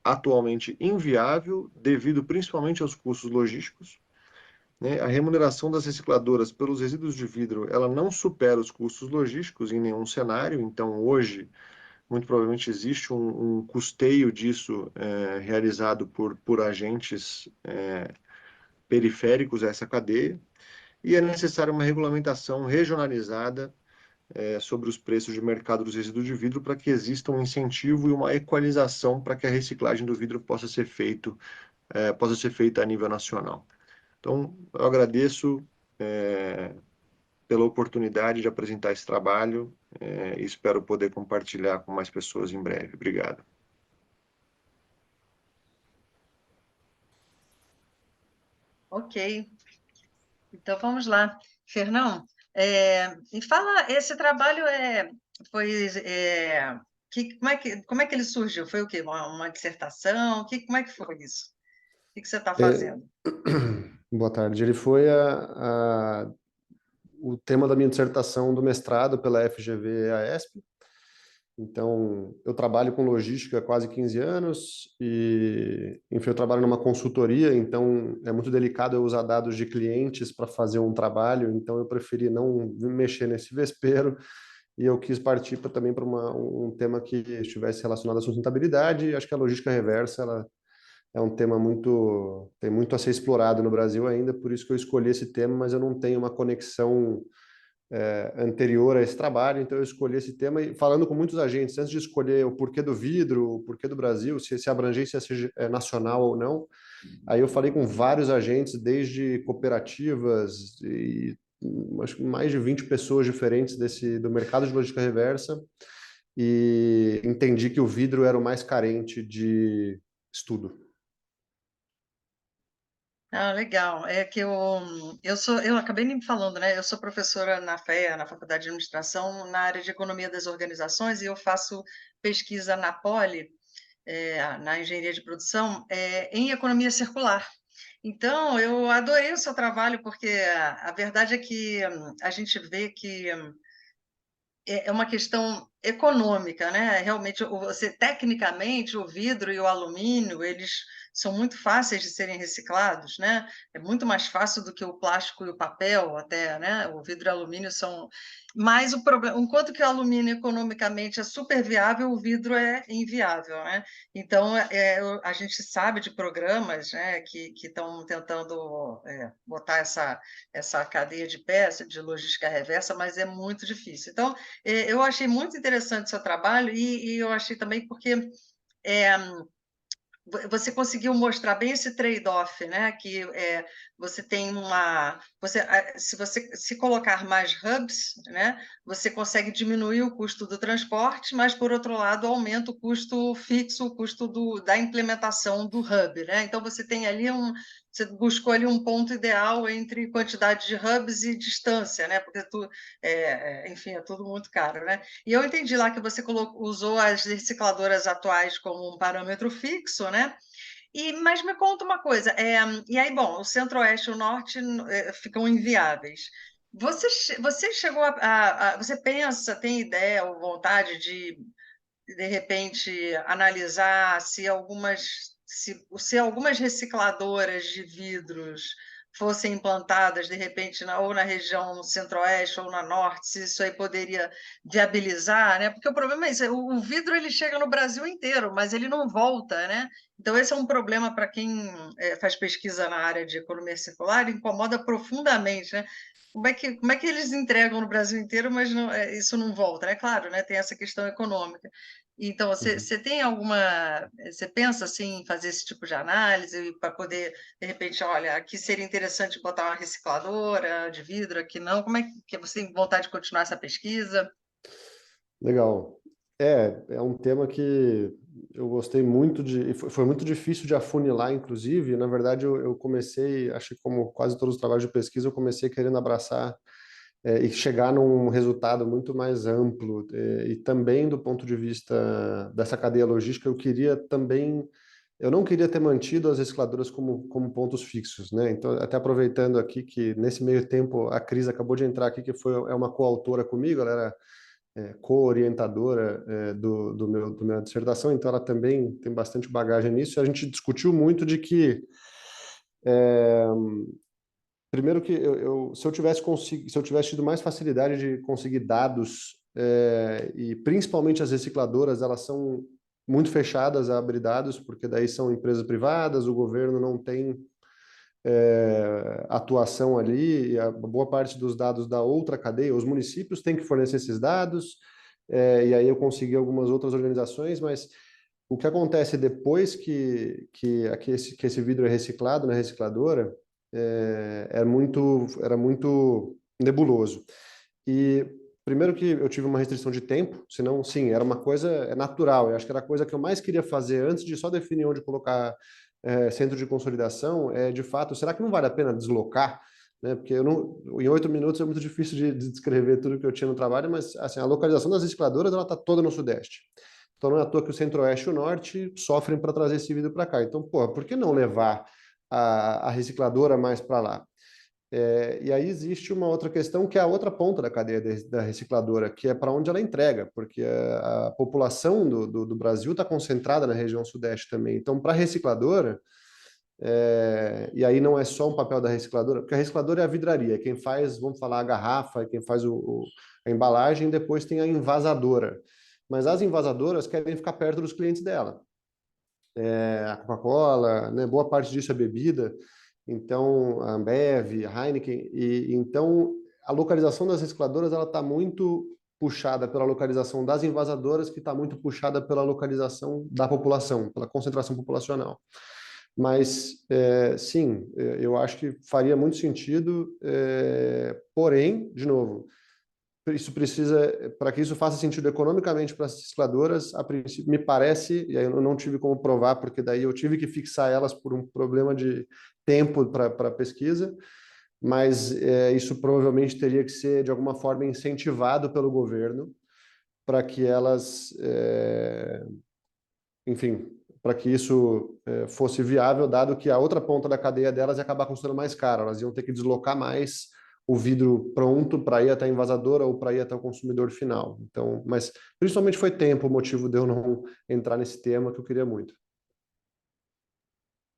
atualmente inviável, devido principalmente aos custos logísticos, né? A remuneração das recicladoras pelos resíduos de vidro, ela não supera os custos logísticos em nenhum cenário. Então, hoje, muito provavelmente existe um custeio disso realizado por agentes periféricos a essa cadeia. e é necessária uma regulamentação regionalizada sobre os preços de mercado dos resíduos de vidro para que exista um incentivo e uma equalização para que a reciclagem do vidro possa ser feita a nível nacional. Então, eu agradeço pela oportunidade de apresentar esse trabalho e espero poder compartilhar com mais pessoas em breve. Obrigado. Ok, então vamos lá. Fernão, me fala, esse trabalho como é que ele surgiu? Foi o quê? Uma dissertação? Como é que foi isso? O que você está É, fazendo? boa tarde. Ele foi o tema da minha dissertação do mestrado pela FGV-AESP. Então, eu trabalho com logística há quase 15 anos e, enfim, eu trabalho numa consultoria, então é muito delicado eu usar dados de clientes para fazer um trabalho, então eu preferi não mexer nesse vespeiro e eu quis partir também para um tema que estivesse relacionado à sustentabilidade. Acho que a logística reversa, ela é um tema tem muito a ser explorado no Brasil ainda, por isso que eu escolhi esse tema, mas eu não tenho uma conexão anterior a esse trabalho, então eu escolhi esse tema e falando com muitos agentes, antes de escolher o porquê do vidro, o porquê do Brasil, se a abrangência é nacional ou não, aí eu falei com vários agentes, desde cooperativas e acho que mais de 20 pessoas diferentes do mercado de logística reversa, e entendi que o vidro era o mais carente de estudo. Ah, legal. É que eu acabei nem falando, né? Eu sou professora na FEA, na Faculdade de Administração, na área de Economia das Organizações, e eu faço pesquisa na Poli, na Engenharia de Produção, em economia circular. Então, eu adorei o seu trabalho, porque a verdade é que a gente vê que é uma questão econômica, né? Realmente, tecnicamente, o vidro e o alumínio, eles são muito fáceis de serem reciclados, né? É muito mais fácil do que o plástico e o papel, até, né? O vidro e o alumínio são. Mas o problema, enquanto que o alumínio economicamente é super viável, o vidro é inviável, né? Então, a gente sabe de programas, né, que estão tentando botar essa cadeia de peça de logística reversa, mas é muito difícil. Então, eu achei muito interessante o seu trabalho e eu achei também porque você conseguiu mostrar bem esse trade-off, né? Que você tem se você se colocar mais hubs, né? Você consegue diminuir o custo do transporte, mas por outro lado aumenta o custo fixo, o custo da implementação do hub, né? Então você tem ali você buscou ali um ponto ideal entre quantidade de hubs e distância, né? Porque enfim, é tudo muito caro, né? E eu entendi lá que você usou as recicladoras atuais como um parâmetro fixo, né? Mas me conta uma coisa, e aí, bom, o centro-oeste e o norte ficam inviáveis. Você chegou você pensa, tem ideia ou vontade de repente, analisar se algumas recicladoras de vidros fossem implantadas, de repente, ou na região centro-oeste ou na norte, se isso aí poderia viabilizar, né? Porque o problema é isso, o vidro ele chega no Brasil inteiro, mas ele não volta, né? Então, esse é um problema para quem faz pesquisa na área de economia circular, incomoda profundamente, né? Como é que eles entregam no Brasil inteiro, mas isso não volta, né? Claro, né? Tem essa questão econômica. Então, você tem você pensa assim em fazer esse tipo de análise para poder, de repente, olha, aqui seria interessante botar uma recicladora de vidro, aqui não. Como é que você tem vontade de continuar essa pesquisa? Legal. É um tema que eu gostei muito e foi muito difícil de afunilar, inclusive. Na verdade, eu comecei, acho que como quase todos os trabalhos de pesquisa, eu comecei querendo abraçar e chegar num resultado muito mais amplo. E também do ponto de vista dessa cadeia logística, eu não queria ter mantido as recicladoras como pontos fixos, né? Então, até aproveitando aqui que nesse meio tempo a Cris acabou de entrar aqui, que é uma coautora comigo, ela era co-orientadora do minha dissertação, então ela também tem bastante bagagem nisso. A gente discutiu muito de que, primeiro que se eu tivesse tido mais facilidade de conseguir dados, e principalmente as recicladoras, elas são muito fechadas a abrir dados, porque daí são empresas privadas, o governo não tem atuação ali, e a boa parte dos dados da outra cadeia, os municípios têm que fornecer esses dados, e aí eu consegui algumas outras organizações, mas o que acontece depois que esse vidro é reciclado na recicladora era muito nebuloso. E primeiro que eu tive uma restrição de tempo, senão, sim, era uma coisa natural. Eu acho que era a coisa que eu mais queria fazer antes de só definir onde colocar centro de consolidação, de fato, será que não vale a pena deslocar? Né? Porque em 8 minutos é muito difícil de descrever tudo que eu tinha no trabalho, mas assim, a localização das recicladoras está toda no Sudeste. Então não é à toa que o Centro-Oeste e o Norte sofrem para trazer esse vidro para cá. Então, porra, por que não levar a recicladora mais para lá? E aí existe uma outra questão que é a outra ponta da cadeia da recicladora, que é para onde ela entrega, porque a população do Brasil está concentrada na região Sudeste também. Então, para a recicladora, e aí não é só um papel da recicladora, porque a recicladora é a vidraria, quem faz, vamos falar, a garrafa, quem faz a embalagem, depois tem a envasadora. Mas as envasadoras querem ficar perto dos clientes dela. A Coca-Cola, né, boa parte disso é bebida, então a Ambev, a Heineken, então a localização das recicladoras ela está muito puxada pela localização das envasadoras, que está muito puxada pela localização da população, pela concentração populacional. Mas, sim, eu acho que faria muito sentido, porém, de novo, isso precisa, para que isso faça sentido economicamente para as recicladoras, a princípio, me parece, e aí eu não tive como provar, porque daí eu tive que fixar elas por um problema de tempo para pesquisa, mas isso provavelmente teria que ser, de alguma forma, incentivado pelo governo para que elas, enfim, para que isso fosse viável, dado que a outra ponta da cadeia delas ia acabar custando mais caro, elas iam ter que deslocar mais o vidro pronto para ir até a envasadora ou para ir até o consumidor final. Então, mas principalmente foi tempo o motivo de eu não entrar nesse tema que eu queria muito.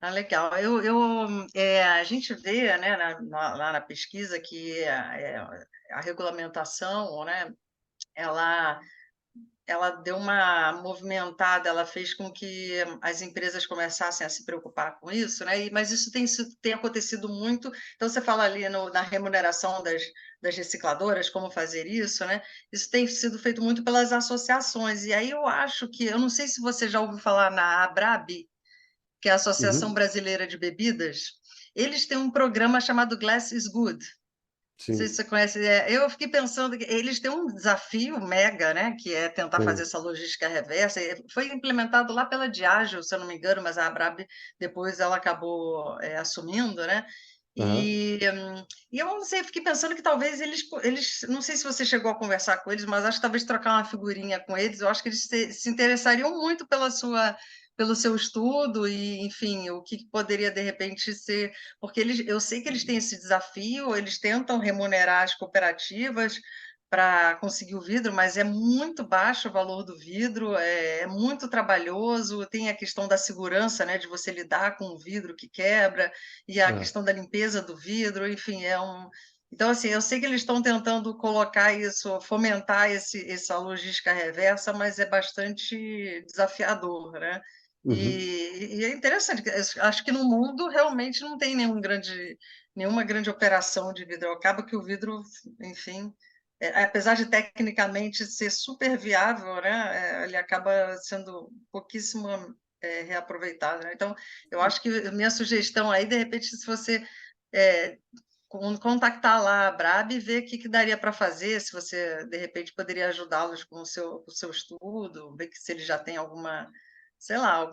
Legal. A gente vê, né, lá na pesquisa que a regulamentação, né, ela deu uma movimentada, ela fez com que as empresas começassem a se preocupar com isso, né? Mas isso tem acontecido muito. Então, você fala ali na remuneração das recicladoras, como fazer isso, né? Isso tem sido feito muito pelas associações. E aí eu acho que, eu não sei se você já ouviu falar na ABRAB, que é a Associação Uhum. Brasileira de Bebidas, eles têm um programa chamado Glass is Good. Não sei se Sim. você conhece. Eu fiquei pensando que eles têm um desafio mega, né? Que é tentar fazer essa logística reversa. Foi implementado lá pela Diageo, se eu não me engano, mas a Abrab depois ela acabou assumindo, né? Uhum. E eu não sei, fiquei pensando que talvez eles, não sei se você chegou a conversar com eles, mas acho que talvez trocar uma figurinha com eles, eu acho que eles se interessariam muito pelo seu estudo e, enfim, o que poderia de repente ser, porque eu sei que eles têm esse desafio, eles tentam remunerar as cooperativas para conseguir o vidro, mas é muito baixo o valor do vidro, é muito trabalhoso, tem a questão da segurança, né, de você lidar com o vidro que quebra, e a questão da limpeza do vidro, enfim, Então, assim, eu sei que eles estão tentando colocar isso, fomentar essa logística reversa, mas é bastante desafiador, né? Uhum. E é interessante, acho que no mundo realmente não tem nenhuma grande operação de vidro. Acaba que o vidro, enfim, apesar de tecnicamente ser super viável, né, ele acaba sendo pouquíssimo reaproveitado, né? Então, eu acho que a minha sugestão aí, de repente, se você contactar lá a Brab e ver o que daria para fazer, se você, de repente, poderia ajudá-los com o seu estudo, ver se eles já têm alguma, sei lá,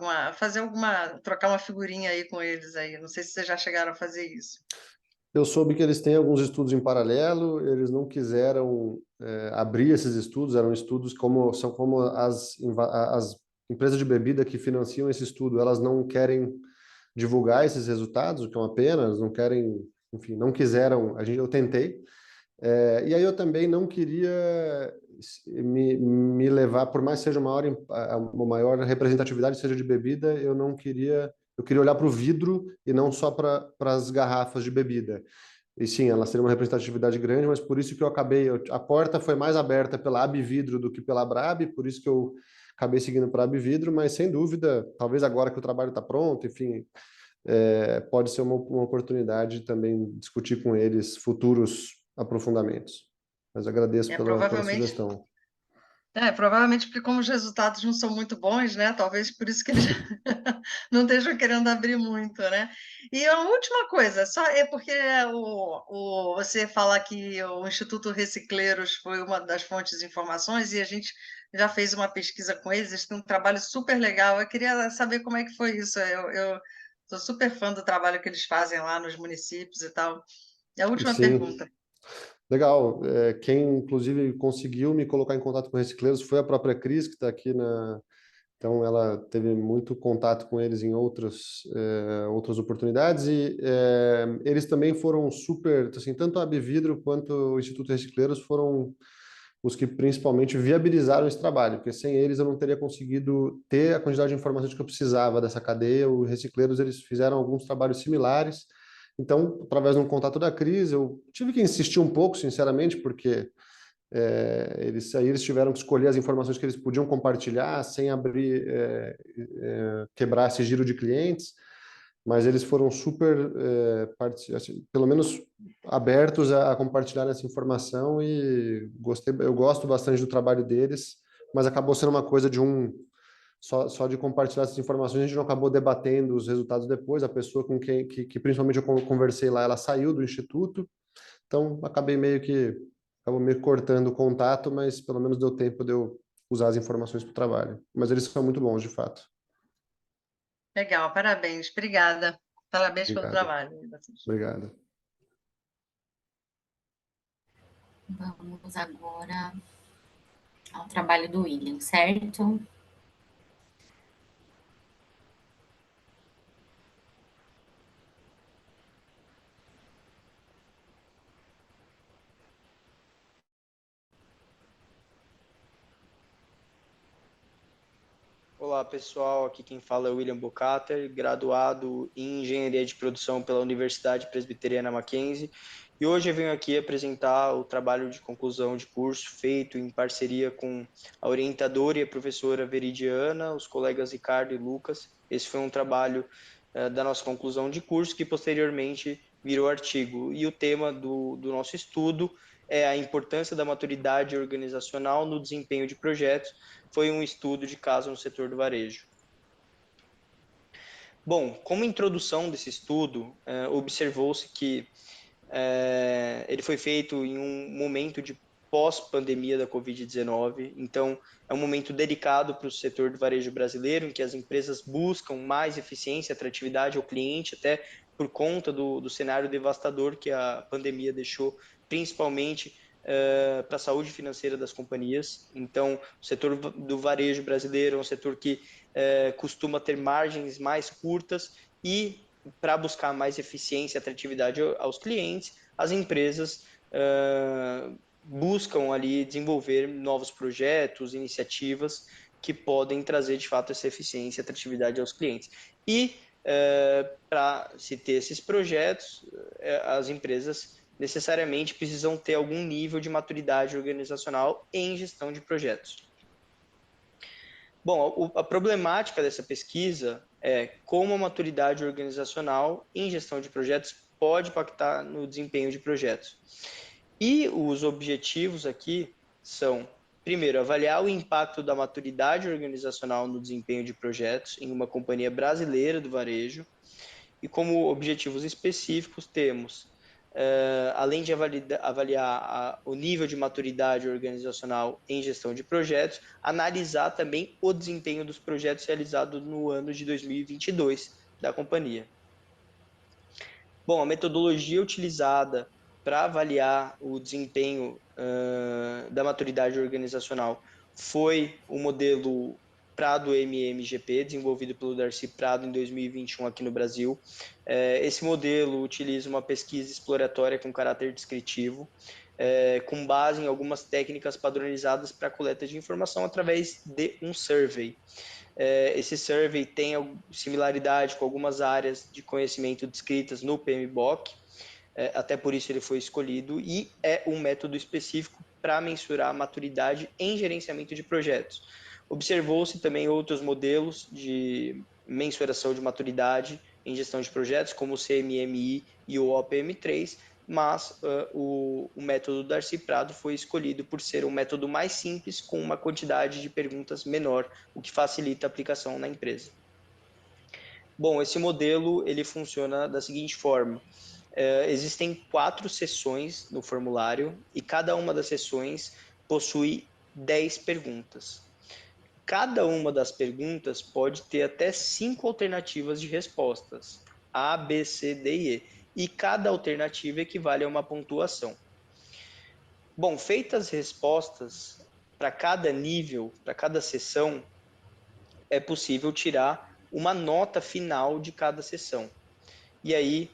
trocar uma figurinha aí com eles aí. Não sei se vocês já chegaram a fazer isso. Eu soube que eles têm alguns estudos em paralelo, eles não quiseram abrir esses estudos, eram estudos são como as empresas de bebida que financiam esse estudo, elas não querem divulgar esses resultados, o que é uma pena, elas não querem, enfim, não quiseram, eu tentei, e aí eu também não queria me levar, por mais que seja uma maior representatividade seja de bebida, eu queria olhar para o vidro e não só para as garrafas de bebida. E sim, ela seria uma representatividade grande, mas por isso que a porta foi mais aberta pela Abvidro do que pela Abrab, por isso que eu acabei seguindo para a Abvidro, mas sem dúvida, talvez agora que o trabalho está pronto, enfim, pode ser uma oportunidade também discutir com eles futuros aprofundamentos. Mas agradeço pela sugestão. Provavelmente porque como os resultados não são muito bons, né? Talvez por isso que eles não estejam querendo abrir muito, né? E a última coisa, só é porque você fala que o Instituto Recicleiros foi uma das fontes de informações e a gente já fez uma pesquisa com eles têm um trabalho super legal. Eu queria saber como é que foi isso. Eu sou super fã do trabalho que eles fazem lá nos municípios e tal. E a última Sim. pergunta. Legal. Quem, inclusive, conseguiu me colocar em contato com recicleiros foi a própria Cris, que está aqui na... Então, ela teve muito contato com eles em outras oportunidades e eles também foram super... Assim, tanto a Abvidro quanto o Instituto Recicleiros foram os que principalmente viabilizaram esse trabalho, porque sem eles eu não teria conseguido ter a quantidade de informações que eu precisava dessa cadeia. Os recicleiros, eles fizeram alguns trabalhos similares. Então, através de um contato da Cris, eu tive que insistir um pouco, sinceramente, porque eles tiveram que escolher as informações que eles podiam compartilhar sem abrir, quebrar esse giro de clientes, mas eles foram super, assim, pelo menos, abertos a compartilhar essa informação e eu gosto bastante do trabalho deles, mas acabou sendo uma coisa de só de compartilhar essas informações, a gente não acabou debatendo os resultados depois. A pessoa com quem que principalmente eu conversei lá, ela saiu do instituto, então acabou meio que cortando o contato, mas pelo menos deu tempo de eu usar as informações para o trabalho. Mas eles são muito bons, de fato. Legal, parabéns, obrigada. Parabéns pelo Obrigado. trabalho. Obrigado. Vamos agora ao trabalho do William, certo? Olá pessoal, aqui quem fala é o William Bocater, graduado em Engenharia de Produção pela Universidade Presbiteriana Mackenzie, e hoje eu venho aqui apresentar o trabalho de conclusão de curso feito em parceria com a orientadora e a professora Veridiana, os colegas Ricardo e Lucas. Esse foi um trabalho da nossa conclusão de curso que posteriormente virou artigo, e o tema do nosso estudo é a importância da maturidade organizacional no desempenho de projetos. Foi um estudo de caso no setor do varejo. Bom, como introdução desse estudo, observou-se que ele foi feito em um momento de pós-pandemia da Covid-19, então é um momento delicado para o setor do varejo brasileiro, em que as empresas buscam mais eficiência e atratividade ao cliente, até por conta do cenário devastador que a pandemia deixou, principalmente para a saúde financeira das companhias. Então, o setor do varejo brasileiro é um setor que costuma ter margens mais curtas e, para buscar mais eficiência e atratividade aos clientes, as empresas buscam ali desenvolver novos projetos, iniciativas que podem trazer, de fato, essa eficiência e atratividade aos clientes. E, para se ter esses projetos, as empresas necessariamente precisam ter algum nível de maturidade organizacional em gestão de projetos. Bom, a problemática dessa pesquisa é como a maturidade organizacional em gestão de projetos pode impactar no desempenho de projetos. E os objetivos aqui são, primeiro, avaliar o impacto da maturidade organizacional no desempenho de projetos em uma companhia brasileira do varejo. E como objetivos específicos temos, além de avaliar o nível de maturidade organizacional em gestão de projetos, analisar também o desempenho dos projetos realizados no ano de 2022 da companhia. Bom, a metodologia utilizada para avaliar o desempenho da maturidade organizacional foi o modelo Prado MMGP, desenvolvido pelo Darcy Prado em 2021 aqui no Brasil. Esse modelo utiliza uma pesquisa exploratória com caráter descritivo, com base em algumas técnicas padronizadas para a coleta de informação através de um survey. Esse survey tem similaridade com algumas áreas de conhecimento descritas no PMBOK, até por isso ele foi escolhido, e é um método específico para mensurar a maturidade em gerenciamento de projetos. Observou-se também outros modelos de mensuração de maturidade em gestão de projetos, como o CMMI e o OPM3, mas o método Darcy Prado foi escolhido por ser um método mais simples, com uma quantidade de perguntas menor, o que facilita a aplicação na empresa. Bom, esse modelo ele funciona da seguinte forma. Existem 4 sessões no formulário e cada uma das sessões possui 10 perguntas. Cada uma das perguntas pode ter até 5 alternativas de respostas, A, B, C, D e E, e cada alternativa equivale a uma pontuação. Bom, feitas as respostas, para cada nível, para cada sessão, é possível tirar uma nota final de cada sessão. E aí,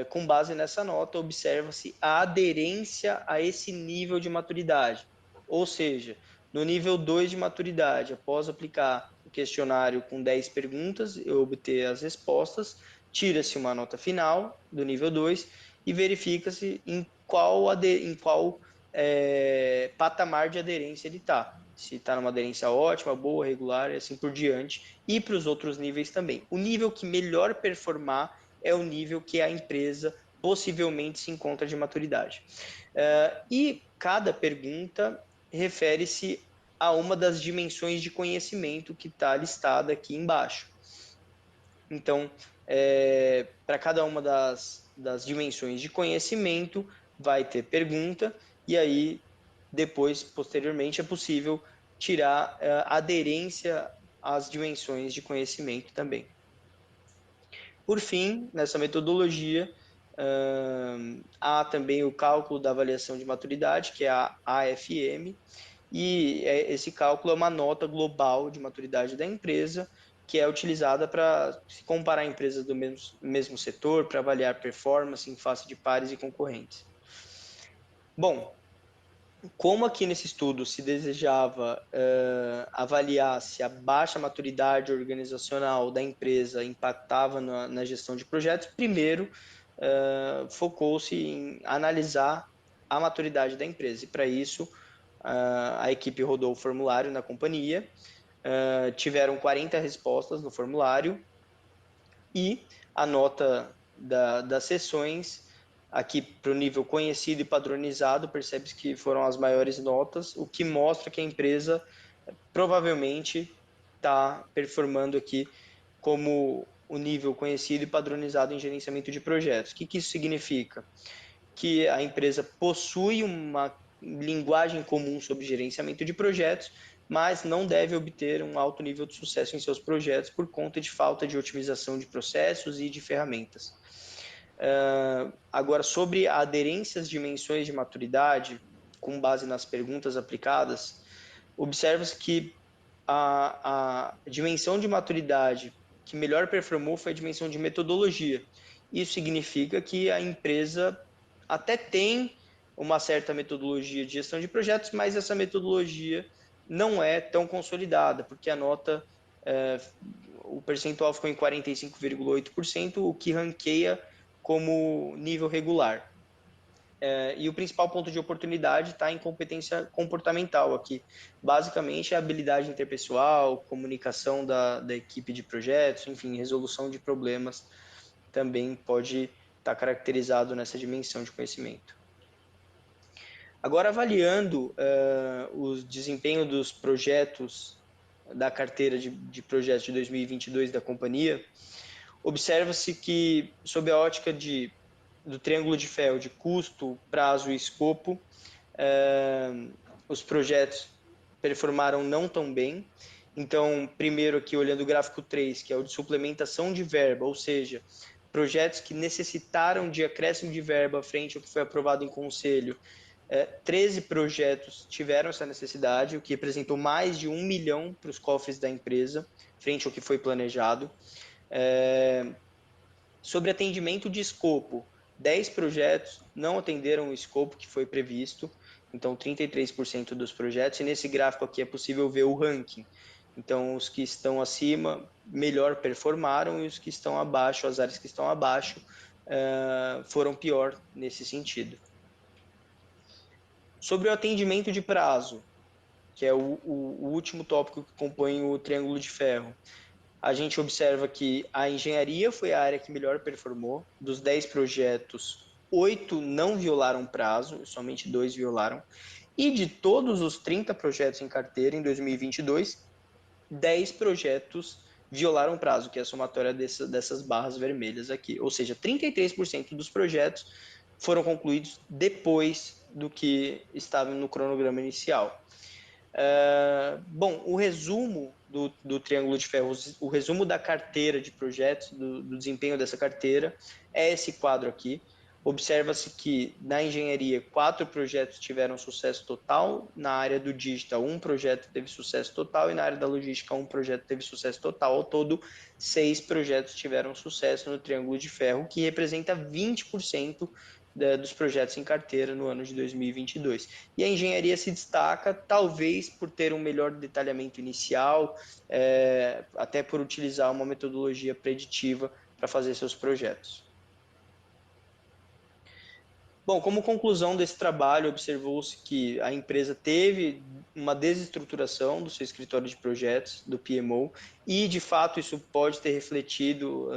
com base nessa nota, observa-se a aderência a esse nível de maturidade. Ou seja, no nível 2 de maturidade, após aplicar o questionário com 10 perguntas e obter as respostas, tira-se uma nota final do nível 2 e verifica-se em qual patamar de aderência ele está. Se está numa aderência ótima, boa, regular e assim por diante. E para os outros níveis também. O nível que melhor performar é o nível que a empresa possivelmente se encontra de maturidade. E cada pergunta refere-se a uma das dimensões de conhecimento que está listada aqui embaixo. Então, para cada uma das dimensões de conhecimento, vai ter pergunta, e aí, depois, posteriormente, é possível tirar aderência às dimensões de conhecimento também. Por fim, nessa metodologia, há também o cálculo da avaliação de maturidade, que é a AFM, e esse cálculo é uma nota global de maturidade da empresa, que é utilizada para se comparar empresas do mesmo setor, para avaliar performance em face de pares e concorrentes. Bom, como aqui nesse estudo se desejava avaliar se a baixa maturidade organizacional da empresa impactava na gestão de projetos, primeiro focou-se em analisar a maturidade da empresa. E para isso, a equipe rodou o formulário na companhia, tiveram 40 respostas no formulário e a nota das sessões aqui para o nível conhecido e padronizado, percebe-se que foram as maiores notas, o que mostra que a empresa provavelmente está performando aqui como o nível conhecido e padronizado em gerenciamento de projetos. O que isso significa? Que a empresa possui uma linguagem comum sobre gerenciamento de projetos, mas não deve obter um alto nível de sucesso em seus projetos por conta de falta de otimização de processos e de ferramentas. Agora, sobre a aderência às dimensões de maturidade, com base nas perguntas aplicadas, observa-se que a dimensão de maturidade que melhor performou foi a dimensão de metodologia. Isso significa que a empresa até tem uma certa metodologia de gestão de projetos, mas essa metodologia não é tão consolidada, porque a nota, o percentual ficou em 45,8%, o que ranqueia como nível regular. E o principal ponto de oportunidade está em competência comportamental aqui. Basicamente, a habilidade interpessoal, comunicação da equipe de projetos, enfim, resolução de problemas também pode estar caracterizado nessa dimensão de conhecimento. Agora, avaliando o desempenho dos projetos da carteira de projetos de 2022 da companhia, observa-se que, sob a ótica do triângulo de ferro de custo, prazo e escopo, os projetos performaram não tão bem. Então, primeiro aqui, olhando o gráfico 3, que é o de suplementação de verba, ou seja, projetos que necessitaram de acréscimo de verba frente ao que foi aprovado em conselho, 13 projetos tiveram essa necessidade, o que representou mais de 1 milhão para os cofres da empresa, frente ao que foi planejado. Sobre atendimento de escopo, 10 projetos não atenderam o escopo que foi previsto, então 33% dos projetos, e nesse gráfico aqui é possível ver o ranking. Então, os que estão acima melhor performaram e os que estão abaixo, as áreas que estão abaixo, foram pior nesse sentido. Sobre o atendimento de prazo, que é o último tópico que compõe o triângulo de ferro, a gente observa que a engenharia foi a área que melhor performou. Dos 10 projetos, 8 não violaram prazo, somente 2 violaram. E de todos os 30 projetos em carteira em 2022, 10 projetos violaram prazo, que é a somatória dessas barras vermelhas aqui. Ou seja, 33% dos projetos foram concluídos depois do que estava no cronograma inicial. Bom, o resumo do Triângulo de Ferro, o resumo da carteira de projetos, do desempenho dessa carteira, é esse quadro aqui. Observa-se que na engenharia 4 projetos tiveram sucesso total, na área do digital 1 projeto teve sucesso total e na área da logística 1 projeto teve sucesso total. Ao todo, 6 projetos tiveram sucesso no Triângulo de Ferro, que representa 20% dos projetos em carteira no ano de 2022. E a engenharia se destaca, talvez por ter um melhor detalhamento inicial, até por utilizar uma metodologia preditiva para fazer seus projetos. Bom, como conclusão desse trabalho, observou-se que a empresa teve uma desestruturação do seu escritório de projetos, do PMO, e, de fato, isso pode ter refletido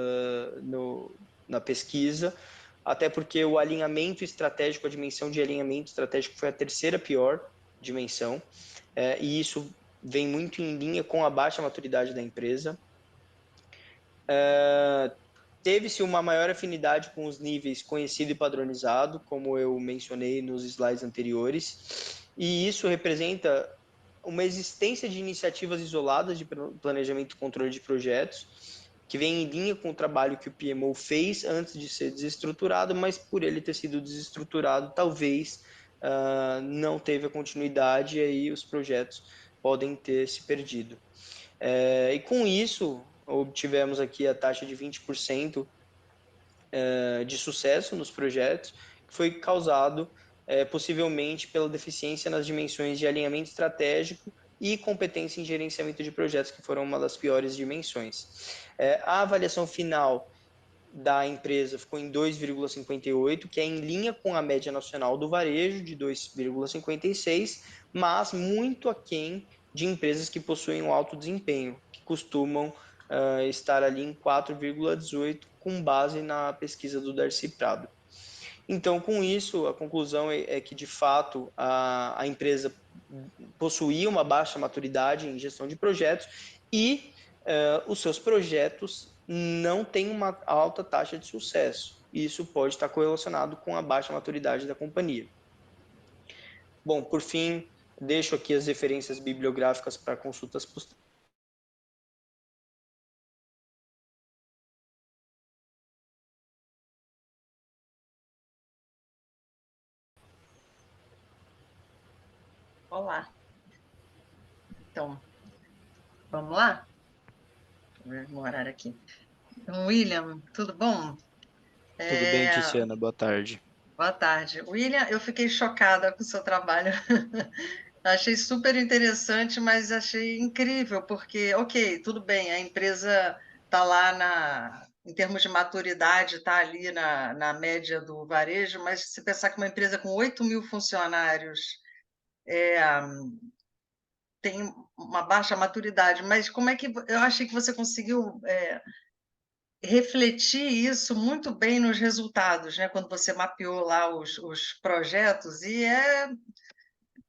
na pesquisa, até porque o alinhamento estratégico, a dimensão de alinhamento estratégico foi a terceira pior dimensão, e isso vem muito em linha com a baixa maturidade da empresa. Teve-se uma maior afinidade com os níveis conhecido e padronizado, como eu mencionei nos slides anteriores, e isso representa uma existência de iniciativas isoladas de planejamento e controle de projetos, que vem em linha com o trabalho que o PMO fez antes de ser desestruturado, mas por ele ter sido desestruturado, talvez não teve a continuidade e aí os projetos podem ter se perdido. E com isso, obtivemos aqui a taxa de 20% de sucesso nos projetos, que foi causado possivelmente pela deficiência nas dimensões de alinhamento estratégico e competência em gerenciamento de projetos, que foram uma das piores dimensões. A avaliação final da empresa ficou em 2,58, que é em linha com a média nacional do varejo, de 2,56, mas muito aquém de empresas que possuem um alto desempenho, que costumam estar ali em 4,18, com base na pesquisa do Darcy Prado. Então, com isso, a conclusão é que, de fato, a empresa possuía uma baixa maturidade em gestão de projetos e os seus projetos não têm uma alta taxa de sucesso. Isso pode estar correlacionado com a baixa maturidade da companhia. Bom, por fim, deixo aqui as referências bibliográficas para consultas posteriores. Olá. Então, vamos lá? Vou ver o horário aqui. Então, William, tudo bom? Tudo bem, Tiziana? Boa tarde. Boa tarde. William, eu fiquei chocada com o seu trabalho. Achei super interessante, mas achei incrível, porque, ok, tudo bem, a empresa está lá em termos de maturidade, está ali na média do varejo, mas se pensar que uma empresa com 8 mil funcionários tem uma baixa maturidade, mas como é que eu achei que você conseguiu refletir isso muito bem nos resultados, né? Quando você mapeou lá os projetos, e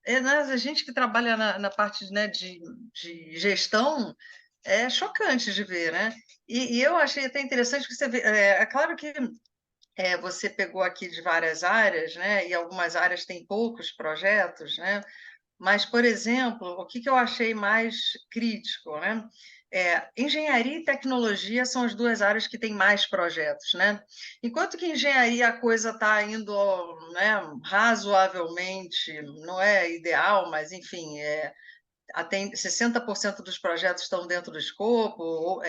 né, a gente que trabalha na parte, né, de gestão, é chocante de ver, né? E eu achei até interessante que você vê, é claro que você pegou aqui de várias áreas, né? E algumas áreas têm poucos projetos, né? Mas, por exemplo, o que eu achei mais crítico, né? Engenharia e tecnologia são as duas áreas que têm mais projetos, né? Enquanto que engenharia a coisa está indo, né, razoavelmente, não é ideal, mas enfim, 60% dos projetos estão dentro do escopo,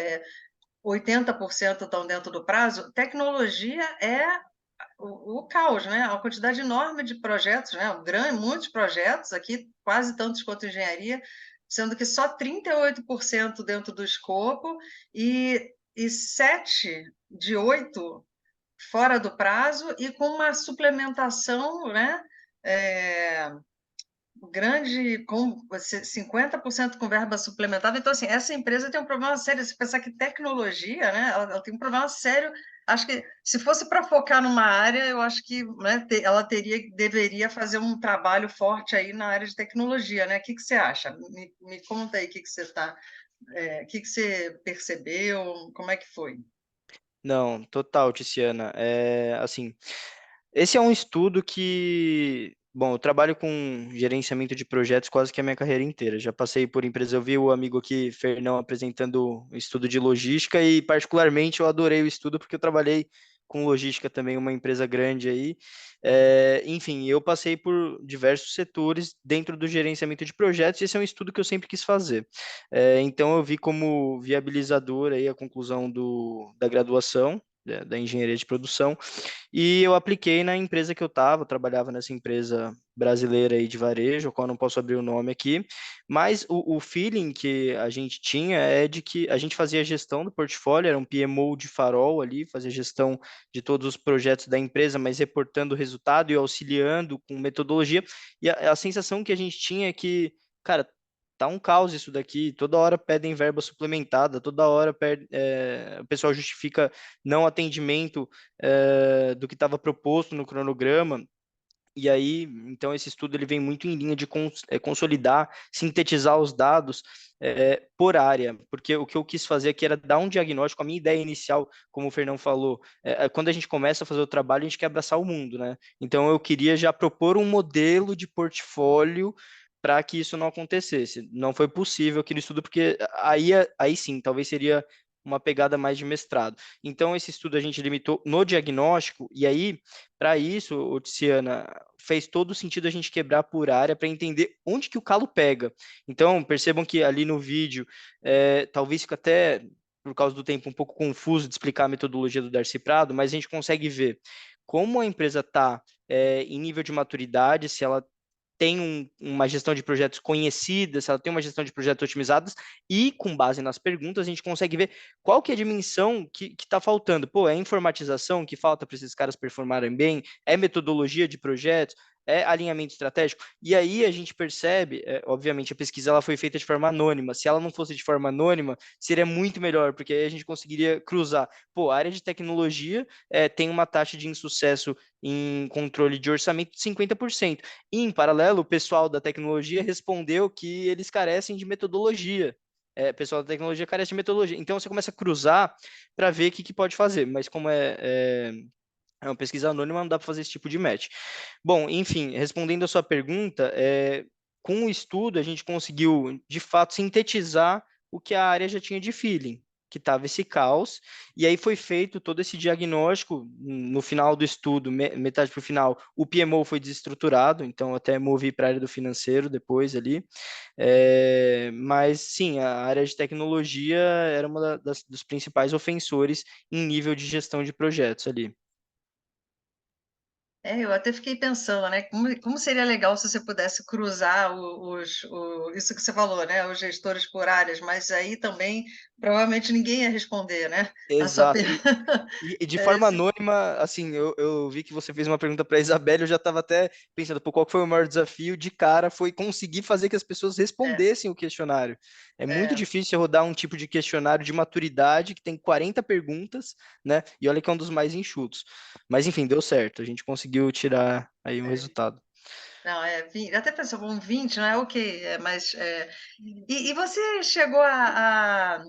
80% estão dentro do prazo. Tecnologia é o caos, né? A quantidade enorme de projetos, né? Muitos projetos aqui, quase tantos quanto engenharia, sendo que só 38% dentro do escopo e 7 de 8 fora do prazo e com uma suplementação, né? com 50% com verba suplementada. Então, assim, essa empresa tem um problema sério. Se pensar que tecnologia, né, ela tem um problema sério. Acho que se fosse para focar numa área, eu acho que, né, ela deveria fazer um trabalho forte aí na área de tecnologia, né? O que você acha? Me conta aí o que você o que você percebeu, como é que foi? Não, total, Tiziana. Assim, esse é um estudo que, bom, eu trabalho com gerenciamento de projetos quase que a minha carreira inteira. Já passei por empresa, eu vi o amigo aqui, Fernão, apresentando o estudo de logística e particularmente eu adorei o estudo porque eu trabalhei com logística também, uma empresa grande aí. Enfim, eu passei por diversos setores dentro do gerenciamento de projetos e esse é um estudo que eu sempre quis fazer. Então eu vi como viabilizador aí a conclusão da graduação, da engenharia de produção, e eu apliquei na empresa que eu estava, trabalhava nessa empresa brasileira aí de varejo, a qual eu não posso abrir o nome aqui, mas o feeling que a gente tinha é de que a gente fazia a gestão do portfólio, era um PMO de farol ali, fazia gestão de todos os projetos da empresa, mas reportando o resultado e auxiliando com metodologia, e a sensação que a gente tinha é que, cara, tá um caos isso daqui, toda hora pedem verba suplementada, toda hora o pessoal justifica não atendimento do que estava proposto no cronograma. E aí, então, esse estudo ele vem muito em linha de consolidar, sintetizar os dados por área, porque o que eu quis fazer aqui era dar um diagnóstico, a minha ideia inicial, como o Fernão falou, quando a gente começa a fazer o trabalho, a gente quer abraçar o mundo, né? Então, eu queria já propor um modelo de portfólio para que isso não acontecesse. Não foi possível aquele estudo, porque aí sim, talvez seria uma pegada mais de mestrado. Então, esse estudo a gente limitou no diagnóstico, e aí, para isso, ô, Tiziana, fez todo sentido a gente quebrar por área para entender onde que o calo pega. Então, percebam que ali no vídeo, talvez fique até, por causa do tempo, um pouco confuso de explicar a metodologia do Darcy Prado, mas a gente consegue ver como a empresa está em nível de maturidade, se ela tem uma gestão de projetos conhecida, se ela tem uma gestão de projetos otimizadas, e com base nas perguntas a gente consegue ver qual que é a dimensão que está faltando. Pô, é informatização que falta para esses caras performarem bem? É metodologia de projetos? É alinhamento estratégico? E aí a gente percebe, obviamente a pesquisa ela foi feita de forma anônima, se ela não fosse de forma anônima, seria muito melhor, porque aí a gente conseguiria cruzar. Pô, a área de tecnologia tem uma taxa de insucesso em controle de orçamento de 50%. E, em paralelo, o pessoal da tecnologia respondeu que eles carecem de metodologia. O pessoal da tecnologia carece de metodologia. Então, você começa a cruzar para ver o que pode fazer. Mas como é uma pesquisa anônima, não dá para fazer esse tipo de match. Bom, enfim, respondendo a sua pergunta, com o estudo a gente conseguiu, de fato, sintetizar o que a área já tinha de feeling, que estava esse caos, e aí foi feito todo esse diagnóstico. No final do estudo, metade para o final, o PMO foi desestruturado, então até movi para a área do financeiro depois ali, mas sim, a área de tecnologia era uma dos principais ofensores em nível de gestão de projetos ali. Eu até fiquei pensando, né? Como seria legal se você pudesse cruzar isso que você falou, né? Os gestores por áreas, mas aí também provavelmente ninguém ia responder, né? A sua Exato. pergunta. E de forma anônima, assim, eu vi que você fez uma pergunta para a Isabelle, eu já estava até pensando, pô, qual que foi o maior desafio de cara? Foi conseguir fazer que as pessoas respondessem o questionário. É muito difícil rodar um tipo de questionário de maturidade que tem 40 perguntas, né? E olha que é um dos mais enxutos. Mas enfim, deu certo, a gente conseguiu tirar aí um resultado. Não, 20, até pensou, um 20, não é ok, mas... E você chegou a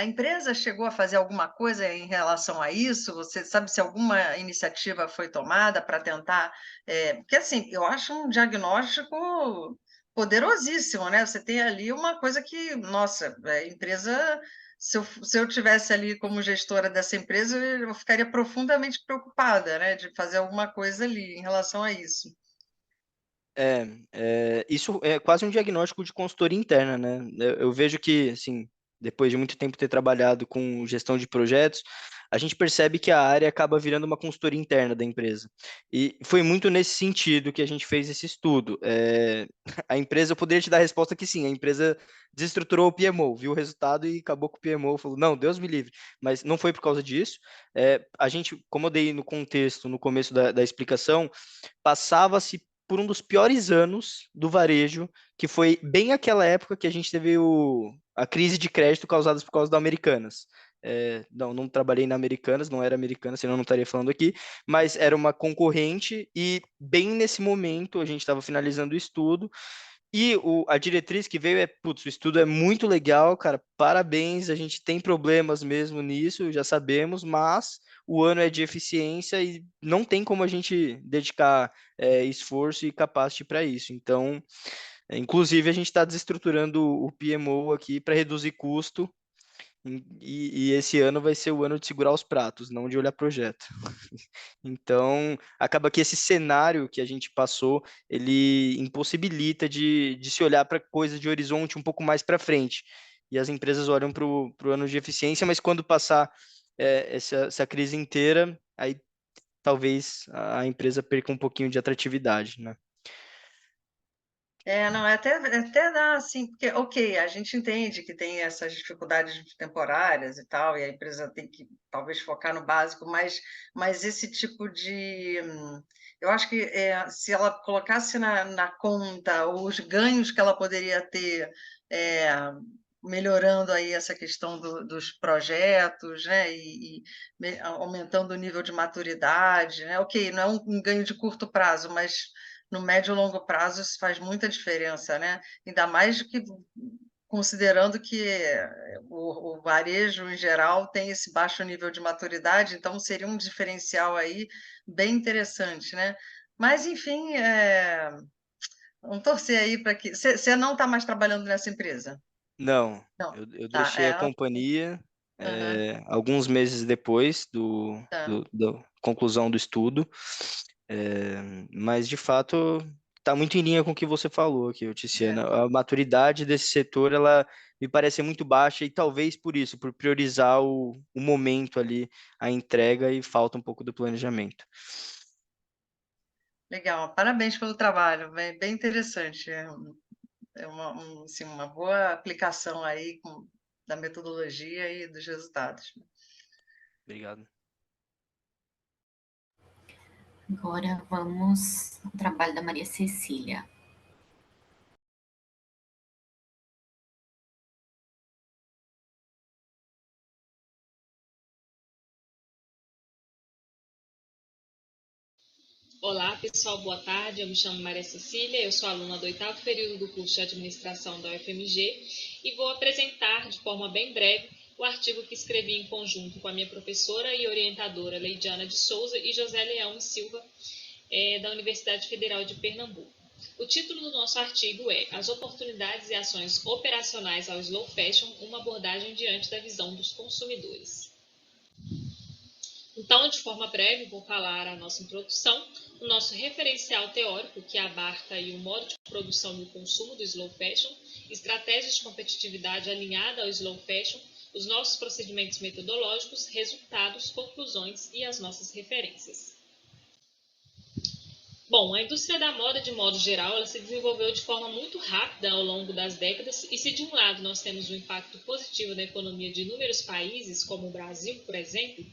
empresa chegou a fazer alguma coisa em relação a isso? Você sabe se alguma iniciativa foi tomada para tentar? Porque, assim, eu acho um diagnóstico poderosíssimo, né? Você tem ali uma coisa que, nossa, a empresa. Se eu tivesse ali como gestora dessa empresa, eu ficaria profundamente preocupada, né, de fazer alguma coisa ali em relação a isso. Isso é quase um diagnóstico de consultoria interna, né? Eu vejo que, assim, depois de muito tempo ter trabalhado com gestão de projetos, a gente percebe que a área acaba virando uma consultoria interna da empresa. E foi muito nesse sentido que a gente fez esse estudo. A empresa, eu poderia te dar a resposta que sim, a empresa desestruturou o PMO, viu o resultado e acabou com o PMO, falou, não, Deus me livre. Mas não foi por causa disso. A gente, como eu dei no contexto, no começo da explicação, passava-se por um dos piores anos do varejo, que foi bem aquela época que a gente teve a crise de crédito causada por causa da Americanas. Não trabalhei na Americanas, não era Americanas, senão eu não estaria falando aqui, mas era uma concorrente e bem nesse momento a gente estava finalizando o estudo e a diretriz que veio putz, o estudo é muito legal, cara, parabéns, a gente tem problemas mesmo nisso, já sabemos, mas o ano é de eficiência e não tem como a gente dedicar esforço e capacity para isso. Então, inclusive, a gente está desestruturando o PMO aqui para reduzir custo e esse ano vai ser o ano de segurar os pratos, não de olhar projeto. Então, acaba que esse cenário que a gente passou, ele impossibilita de se olhar para coisa de horizonte um pouco mais para frente. E as empresas olham para o ano de eficiência, mas quando passar essa crise inteira, aí talvez a empresa perca um pouquinho de atratividade, né? Não, até dá assim, porque, ok, a gente entende que tem essas dificuldades temporárias e tal, e a empresa tem que talvez focar no básico, mas esse tipo de. Eu acho que se ela colocasse na conta os ganhos que ela poderia ter, é, melhorando aí essa questão dos projetos, né, e aumentando o nível de maturidade, né? Ok, não é um ganho de curto prazo, mas no médio e longo prazo isso faz muita diferença, né? Ainda mais que considerando que o varejo em geral tem esse baixo nível de maturidade, então seria um diferencial aí bem interessante, né? Mas enfim, vamos torcer aí para que você não está mais trabalhando nessa empresa? Não, Não, eu tá, deixei a companhia aham, alguns meses depois tá. da conclusão do estudo, mas de fato está muito em linha com o que você falou aqui, Ticiana. A maturidade desse setor, ela me parece muito baixa e talvez por isso, por priorizar o momento ali, a entrega e falta um pouco do planejamento. Legal, parabéns pelo trabalho, bem interessante. É assim, uma boa aplicação aí da metodologia e dos resultados. Obrigado. Agora vamos ao trabalho da Maria Cecília. Olá, pessoal, boa tarde. Eu me chamo Maria Cecília, eu sou aluna do 8º período do curso de Administração da UFMG e vou apresentar de forma bem breve o artigo que escrevi em conjunto com a minha professora e orientadora Leidiana de Souza e José Leão e Silva, da Universidade Federal de Pernambuco. O título do nosso artigo é As oportunidades e ações operacionais ao slow fashion, uma abordagem diante da visão dos consumidores. Então, de forma breve, vou falar a nossa introdução, o nosso referencial teórico, que abarca aí o modo de produção e o consumo do slow fashion, estratégias de competitividade alinhada ao slow fashion, os nossos procedimentos metodológicos, resultados, conclusões e as nossas referências. Bom, a indústria da moda, de modo geral, ela se desenvolveu de forma muito rápida ao longo das décadas e se de um lado nós temos um impacto positivo na economia de inúmeros países, como o Brasil, por exemplo,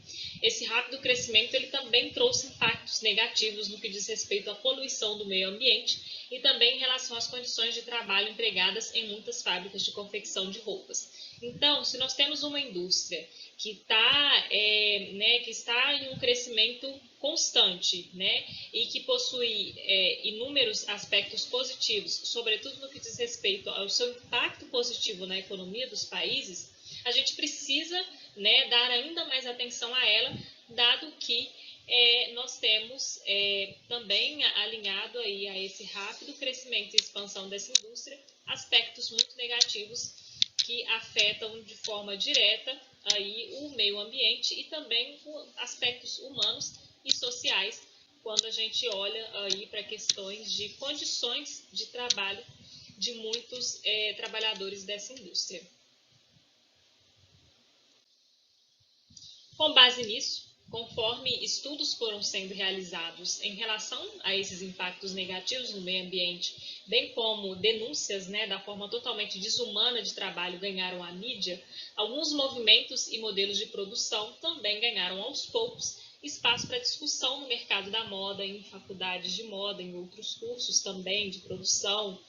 esse rápido crescimento ele também trouxe impactos negativos no que diz respeito à poluição do meio ambiente e também em relação às condições de trabalho empregadas em muitas fábricas de confecção de roupas. Então, se nós temos uma indústria que está em um crescimento constante, né, e que possui inúmeros aspectos positivos, sobretudo no que diz respeito ao seu impacto positivo na economia dos países, a gente precisa, né, dar ainda mais atenção a ela, dado que nós temos também alinhado aí a esse rápido crescimento e expansão dessa indústria, aspectos muito negativos que afetam de forma direta aí o meio ambiente e também aspectos humanos e sociais, quando a gente olha aí para questões de condições de trabalho de muitos trabalhadores dessa indústria. Com base nisso, conforme estudos foram sendo realizados em relação a esses impactos negativos no meio ambiente, bem como denúncias, né, da forma totalmente desumana de trabalho ganharam a mídia, alguns movimentos e modelos de produção também ganharam aos poucos espaço para discussão no mercado da moda, em faculdades de moda, em outros cursos também de produção,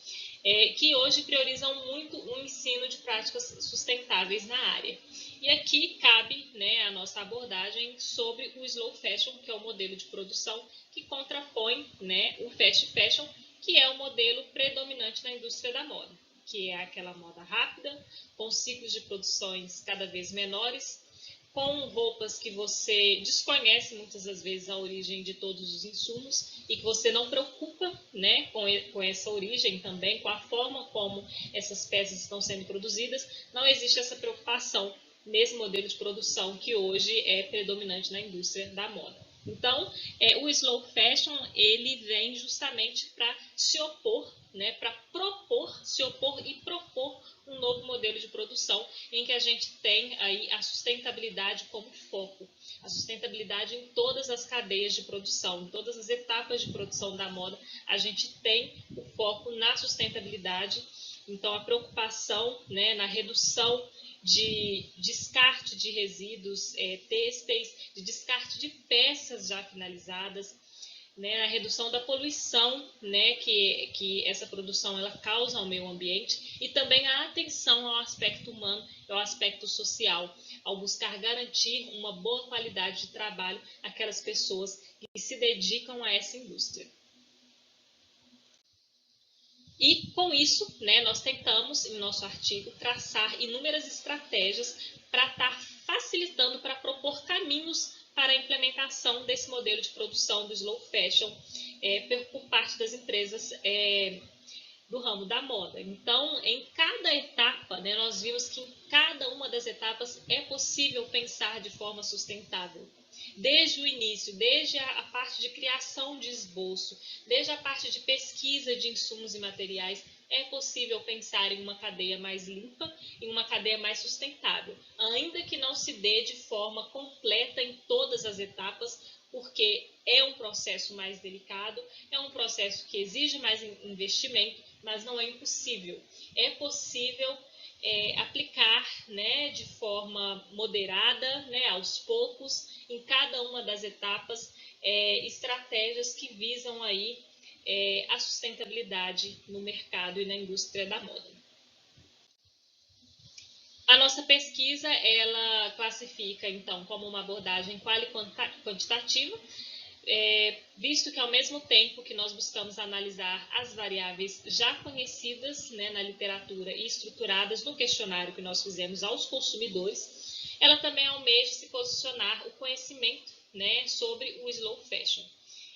que hoje priorizam muito o ensino de práticas sustentáveis na área. E aqui cabe, né, a nossa abordagem sobre o slow fashion, que é o modelo de produção que contrapõe, né, o fast fashion, que é o modelo predominante na indústria da moda, que é aquela moda rápida, com ciclos de produções cada vez menores, com roupas que você desconhece muitas das vezes a origem de todos os insumos e que você não preocupa, né, com essa origem também, com a forma como essas peças estão sendo produzidas. Não existe essa preocupação nesse modelo de produção que hoje é predominante na indústria da moda. Então, o slow fashion, ele vem justamente para se opor, né, para se opor e propor um novo modelo de produção em que a gente tem aí a sustentabilidade como foco, a sustentabilidade em todas as cadeias de produção, em todas as etapas de produção da moda, a gente tem o foco na sustentabilidade. Então, a preocupação, né, na redução de descarte de resíduos têxteis, de descarte de peças já finalizadas, né, na redução da poluição, né, que essa produção ela causa ao meio ambiente, e também a atenção ao aspecto humano e ao aspecto social, ao buscar garantir uma boa qualidade de trabalho àquelas pessoas que se dedicam a essa indústria. E com isso, né, nós tentamos, em nosso artigo, traçar inúmeras estratégias para estar facilitando, para propor caminhos para a implementação desse modelo de produção do slow fashion por parte das empresas do ramo da moda. Então, em cada etapa, né, nós vimos que em cada uma das etapas é possível pensar de forma sustentável. Desde o início, desde a parte de criação de esboço, desde a parte de pesquisa de insumos e materiais, é possível pensar em uma cadeia mais limpa, em uma cadeia mais sustentável, ainda que não se dê de forma completa em todas as etapas, porque é um processo mais delicado, é um processo que exige mais investimento, mas não é impossível. É possível aplicar, né, de forma moderada, né, aos poucos, em cada uma das etapas, estratégias que visam aí a sustentabilidade no mercado e na indústria da moda. A nossa pesquisa, ela classifica, então, como uma abordagem quantitativa, visto que ao mesmo tempo que nós buscamos analisar as variáveis já conhecidas, né, na literatura e estruturadas no questionário que nós fizemos aos consumidores, ela também almeja se posicionar o conhecimento, né, sobre o slow fashion.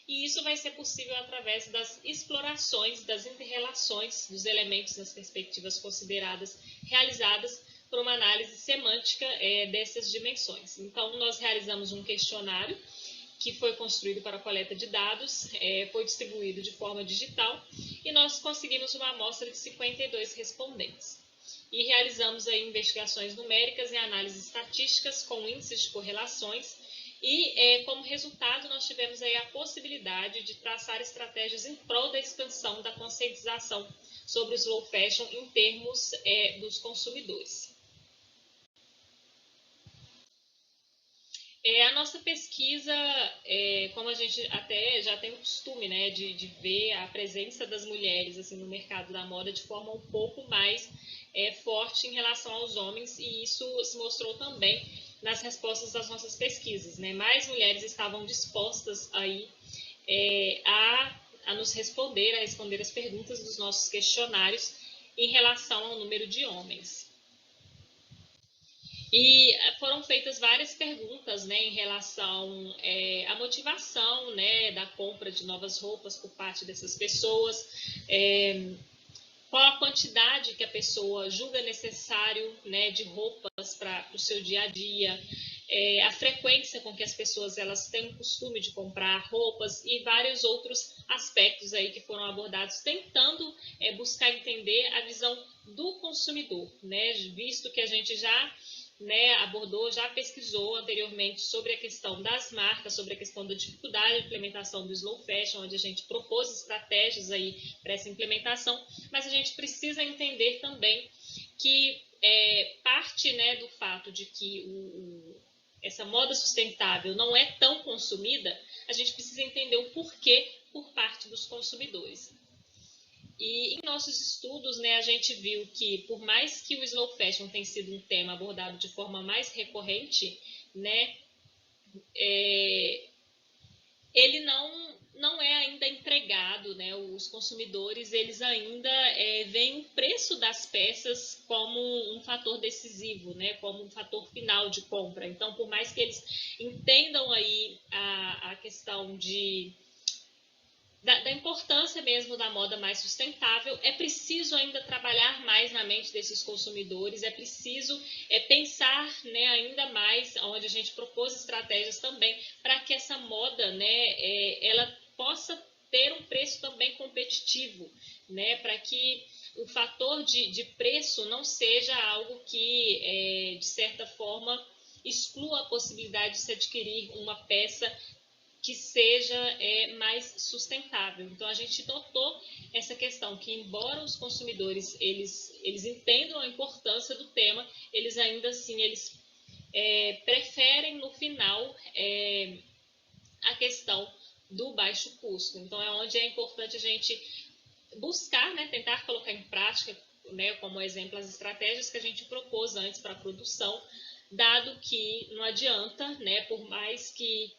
E isso vai ser possível através das explorações, das inter-relações dos elementos das perspectivas consideradas, realizadas por uma análise semântica dessas dimensões. Então, nós realizamos um questionário que foi construído para a coleta de dados, foi distribuído de forma digital, e nós conseguimos uma amostra de 52 respondentes. E realizamos aí investigações numéricas e análises estatísticas com índices de correlações, e como resultado nós tivemos aí a possibilidade de traçar estratégias em prol da expansão da conscientização sobre o slow fashion em termos dos consumidores. A nossa pesquisa, como a gente até já tem o costume, né, de ver a presença das mulheres assim, no mercado da moda de forma um pouco mais forte em relação aos homens, e isso se mostrou também nas respostas das nossas pesquisas, né? Mais mulheres estavam dispostas aí a nos responder, a responder as perguntas dos nossos questionários em relação ao número de homens. E foram feitas várias perguntas, né, em relação à motivação, né, da compra de novas roupas por parte dessas pessoas, qual a quantidade que a pessoa julga necessário, né, de roupas para o seu dia a dia, a frequência com que as pessoas elas têm o costume de comprar roupas e vários outros aspectos aí que foram abordados, tentando buscar entender a visão do consumidor, né, visto que a gente já abordou, já pesquisou anteriormente sobre a questão das marcas, sobre a questão da dificuldade de implementação do slow fashion, onde a gente propôs estratégias aí para essa implementação, mas a gente precisa entender também que parte, né, do fato de que essa moda sustentável não é tão consumida, a gente precisa entender o porquê por parte dos consumidores. E em nossos estudos, né, a gente viu que, por mais que o slow fashion tenha sido um tema abordado de forma mais recorrente, né, ele não é ainda empregado, né? Os consumidores, eles ainda veem o preço das peças como um fator decisivo, né? Como um fator final de compra. Então, por mais que eles entendam aí a questão da importância mesmo da moda mais sustentável, é preciso ainda trabalhar mais na mente desses consumidores, é preciso pensar, né, ainda mais, onde a gente propôs estratégias também, para que essa moda, né, ela possa ter um preço também competitivo, né, para que o fator de preço não seja algo que, de certa forma, exclua a possibilidade de se adquirir uma peça que seja mais sustentável. Então, a gente notou essa questão, que embora os consumidores eles entendam a importância do tema, eles ainda assim preferem, no final, a questão do baixo custo. Então, é onde é importante a gente buscar, né, tentar colocar em prática, né, como exemplo, as estratégias que a gente propôs antes para a produção, dado que não adianta, né, por mais que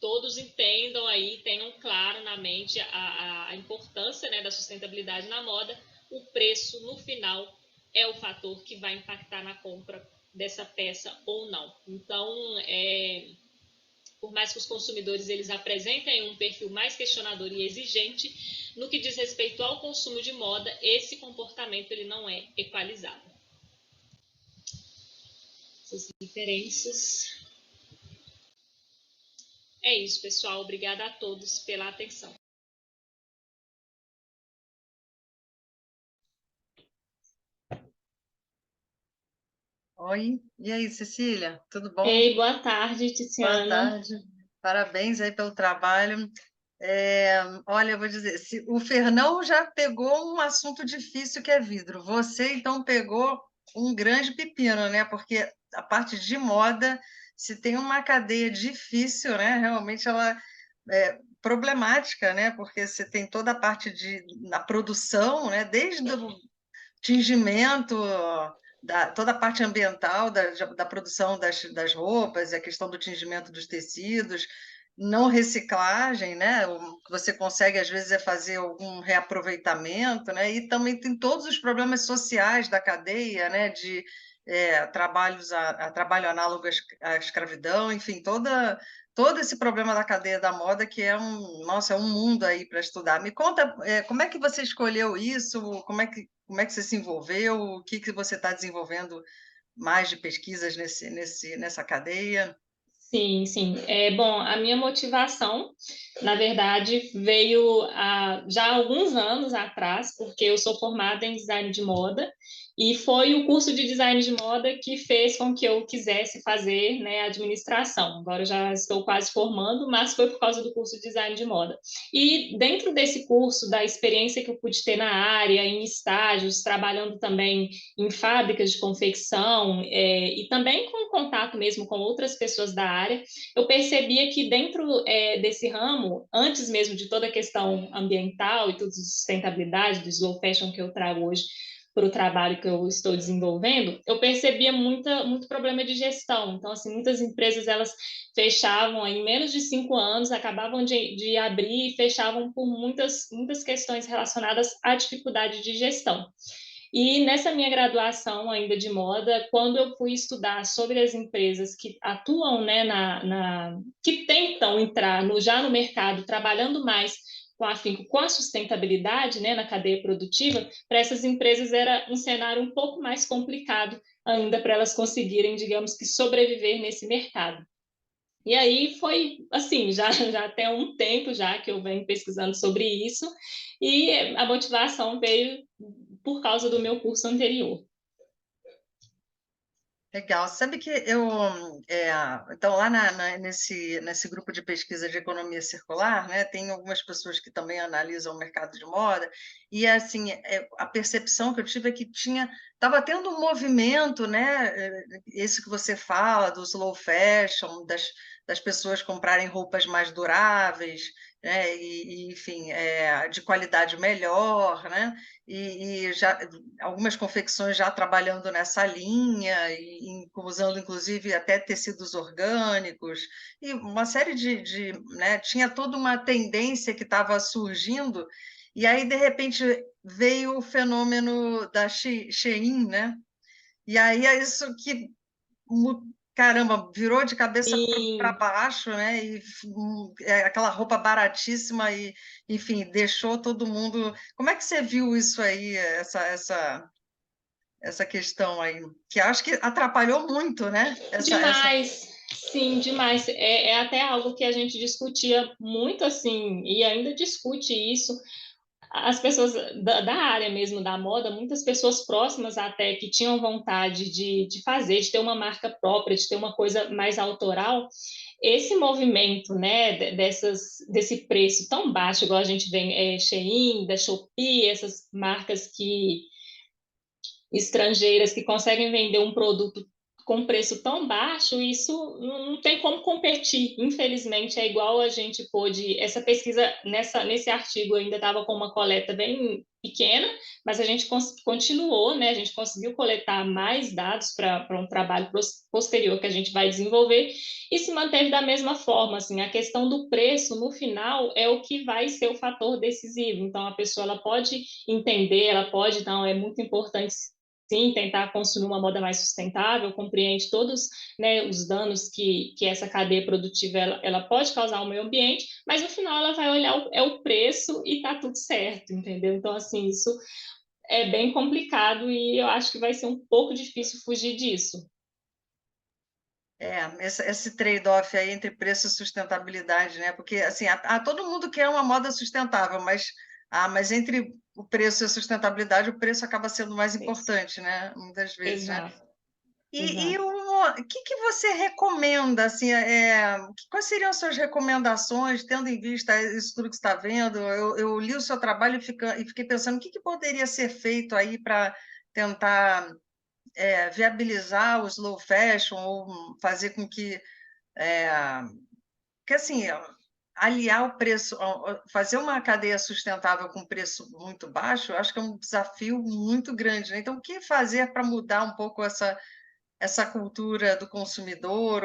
todos entendam aí, tenham claro na mente a importância, né, da sustentabilidade na moda, o preço, no final, é o fator que vai impactar na compra dessa peça ou não. Então, por mais que os consumidores eles apresentem um perfil mais questionador e exigente, no que diz respeito ao consumo de moda, esse comportamento ele não é equalizado. Essas referências. É isso, pessoal. Obrigada a todos pela atenção. Oi, e aí, Cecília, tudo bom? Ei, boa tarde, Boa Tiziana. tarde, parabéns aí pelo trabalho. Olha, eu vou dizer, o Fernão já pegou um assunto difícil que é vidro. Você, então, pegou um grande pepino, né? Porque a parte de moda, se tem uma cadeia difícil, né? Realmente ela é problemática, né? Porque você tem toda a parte na produção, né? Desde o tingimento, toda a parte ambiental da produção das roupas, a questão do tingimento dos tecidos, não reciclagem, né? O que você consegue, às vezes, é fazer algum reaproveitamento, né? E também tem todos os problemas sociais da cadeia, né? De trabalho análogo à escravidão, enfim, todo esse problema da cadeia da moda que nossa, é um mundo aí para estudar. Me conta, como é que você escolheu isso? Como é que você se envolveu? O que você está desenvolvendo mais de pesquisas nessa cadeia? Sim, sim. Bom, a minha motivação, na verdade, veio já há alguns anos atrás, porque eu sou formada em design de moda, e foi o curso de design de moda que fez com que eu quisesse fazer, né, administração. Agora eu já estou quase formando, mas foi por causa do curso de design de moda. E dentro desse curso, da experiência que eu pude ter na área, em estágios, trabalhando também em fábricas de confecção, e também com contato mesmo com outras pessoas da área, eu percebia que dentro desse ramo, antes mesmo de toda a questão ambiental e tudo de sustentabilidade, do slow fashion que eu trago hoje para o trabalho que eu estou desenvolvendo, eu percebia muito problema de gestão. Então, assim, muitas empresas, elas fechavam em menos de 5 anos, acabavam de abrir e fechavam por muitas questões relacionadas à dificuldade de gestão. E nessa minha graduação ainda de moda, quando eu fui estudar sobre as empresas que atuam, né, que tentam entrar já no mercado, trabalhando mais com afinco com a sustentabilidade, né, na cadeia produtiva, para essas empresas era um cenário um pouco mais complicado ainda para elas conseguirem, digamos que, sobreviver nesse mercado. E aí foi assim, já até um tempo já que eu venho pesquisando sobre isso, e a motivação veio por causa do meu curso anterior. Legal. Sabe que então lá nesse grupo de pesquisa de economia circular, né, tem algumas pessoas que também analisam o mercado de moda, e assim, a percepção que eu tive é que estava tendo um movimento, né, esse que você fala, do slow fashion, das pessoas comprarem roupas mais duráveis, né, enfim, de qualidade melhor, né, e já algumas confecções já trabalhando nessa linha, usando inclusive até tecidos orgânicos, e uma série né, tinha toda uma tendência que estava surgindo, e aí, de repente, veio o fenômeno da Shein, né? E aí é isso que, caramba, virou de cabeça para Sim. baixo, né? E aquela roupa baratíssima e, enfim, deixou todo mundo. Como é que você viu isso aí, essa questão aí? Que acho que atrapalhou muito, né? Demais, sim, demais. É até algo que a gente discutia muito, assim, e ainda discute isso. As pessoas da área mesmo da moda, muitas pessoas próximas até que tinham vontade de fazer, de ter uma marca própria, de ter uma coisa mais autoral, esse movimento, né, desse preço tão baixo, igual a gente vê Shein, da Shopee, essas marcas estrangeiras que conseguem vender um produto com preço tão baixo, isso não tem como competir. Infelizmente, é igual a gente pôde. Essa pesquisa, nesse artigo, ainda estava com uma coleta bem pequena, mas a gente continuou, né? A gente conseguiu coletar mais dados para um trabalho posterior que a gente vai desenvolver e se manteve da mesma forma. Assim, a questão do preço, no final, é o que vai ser o fator decisivo. Então, a pessoa ela pode entender, ela pode, não, é muito importante sim, tentar construir uma moda mais sustentável, compreende todos, né, os danos que essa cadeia produtiva ela pode causar ao meio ambiente, mas no final ela vai olhar o preço e tá tudo certo, entendeu? Então, assim, isso é bem complicado e eu acho que vai ser um pouco difícil fugir disso. Esse trade-off aí entre preço e sustentabilidade, né? Porque assim, todo mundo quer uma moda sustentável, mas entre o preço e a sustentabilidade, o preço acaba sendo mais importante, né? Muitas vezes, né? Exato. E o que você recomenda, assim, quais seriam as suas recomendações, tendo em vista isso tudo que você está vendo? Eu li o seu trabalho e fiquei pensando o que poderia ser feito aí para tentar viabilizar o slow fashion ou fazer com que assim, aliar o preço, fazer uma cadeia sustentável com preço muito baixo, eu acho que é um desafio muito grande, né? Então, o que fazer para mudar um pouco essa cultura do consumidor?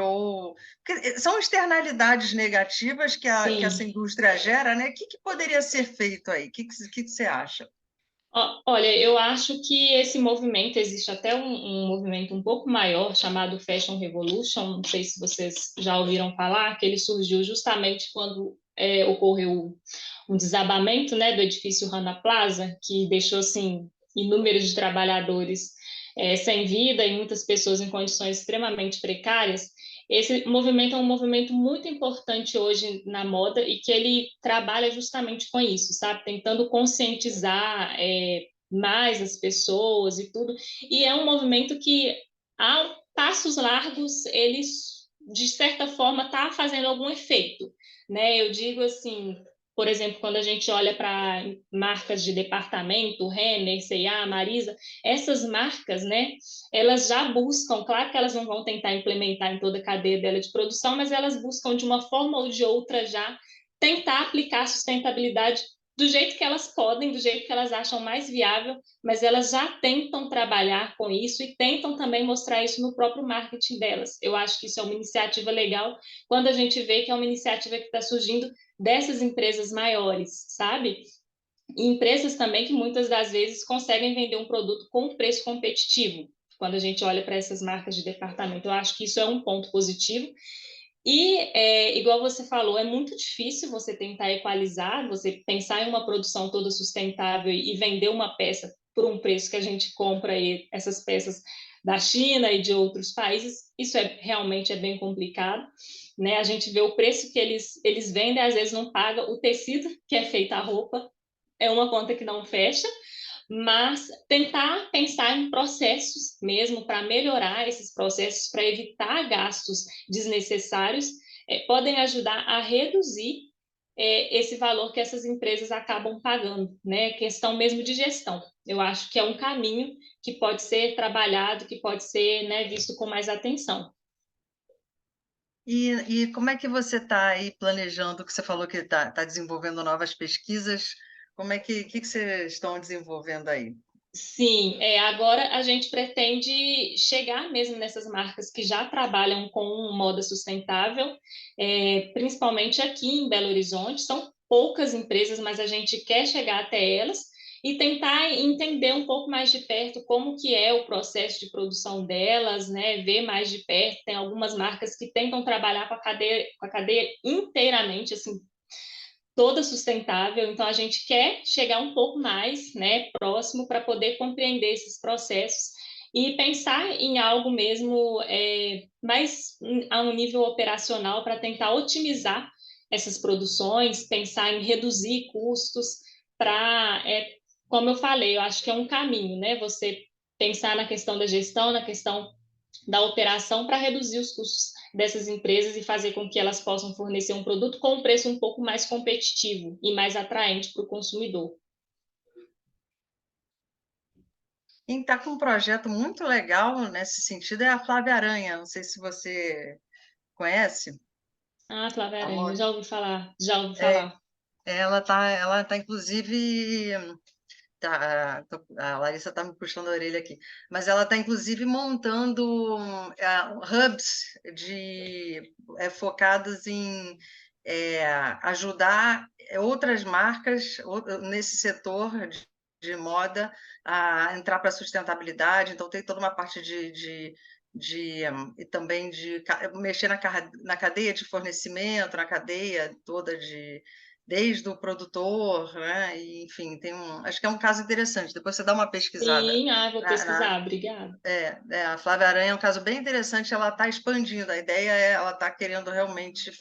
Porque são externalidades negativas que essa indústria gera, né? O que poderia ser feito aí? O que você acha? Olha, eu acho que esse movimento, existe até um movimento um pouco maior chamado Fashion Revolution, não sei se vocês já ouviram falar, que ele surgiu justamente quando ocorreu um desabamento, né, do edifício Rana Plaza, que deixou, assim, inúmeros de trabalhadores sem vida e muitas pessoas em condições extremamente precárias. Esse movimento é um movimento muito importante hoje na moda e que ele trabalha justamente com isso, sabe? Tentando conscientizar mais as pessoas e tudo. E é um movimento que, a passos largos, ele, de certa forma, está fazendo algum efeito, né? Eu digo assim, por exemplo, quando a gente olha para marcas de departamento, Renner, C&A, Marisa, essas marcas, né, elas já buscam, claro que elas não vão tentar implementar em toda a cadeia dela de produção, mas elas buscam de uma forma ou de outra já tentar aplicar a sustentabilidade do jeito que elas podem, do jeito que elas acham mais viável, mas elas já tentam trabalhar com isso e tentam também mostrar isso no próprio marketing delas. Eu acho que isso é uma iniciativa legal quando a gente vê que é uma iniciativa que está surgindo dessas empresas maiores, sabe? E empresas também que muitas das vezes conseguem vender um produto com preço competitivo, quando a gente olha para essas marcas de departamento. Eu acho que isso é um ponto positivo. E, igual você falou, é muito difícil você tentar equalizar, você pensar em uma produção toda sustentável e vender uma peça por um preço que a gente compra aí, essas peças da China e de outros países. Isso realmente é bem complicado, né? A gente vê o preço que eles vendem, às vezes não paga o tecido que é feita a roupa, é uma conta que não fecha, mas tentar pensar em processos mesmo para melhorar esses processos, para evitar gastos desnecessários, podem ajudar a reduzir esse valor que essas empresas acabam pagando, né? Questão mesmo de gestão. Eu acho que é um caminho que pode ser trabalhado, que pode ser, né, visto com mais atenção. E como é que você está aí planejando, que você falou que está desenvolvendo novas pesquisas, como é que vocês estão desenvolvendo aí? Sim, agora a gente pretende chegar mesmo nessas marcas que já trabalham com moda sustentável, principalmente aqui em Belo Horizonte. São poucas empresas, mas a gente quer chegar até elas e tentar entender um pouco mais de perto como que é o processo de produção delas, né? Ver mais de perto. Tem algumas marcas que tentam trabalhar com a cadeia inteiramente, assim, toda sustentável, então a gente quer chegar um pouco mais, né, próximo para poder compreender esses processos e pensar em algo mesmo mais a um nível operacional para tentar otimizar essas produções, pensar em reduzir custos para, como eu falei, eu acho que é um caminho, né, você pensar na questão da gestão, na questão da operação para reduzir os custos dessas empresas e fazer com que elas possam fornecer um produto com um preço um pouco mais competitivo e mais atraente para o consumidor. Quem está com um projeto muito legal nesse sentido é a Flávia Aranha, não sei se você conhece. Ah, Flávia A Aranha, mo- já ouvi falar, já ouvi É, falar. ela tá inclusive, a Larissa está me puxando a orelha aqui, mas ela está inclusive montando hubs focados em ajudar outras marcas nesse setor de moda a entrar para a sustentabilidade. Então tem toda uma parte e também de mexer na cadeia de fornecimento, na cadeia toda desde o produtor, né? E, enfim, acho que é um caso interessante. Depois você dá uma pesquisada. Sim, vou pesquisar, obrigada. A Flávia Aranha é um caso bem interessante. Ela está expandindo. A ideia ela está querendo realmente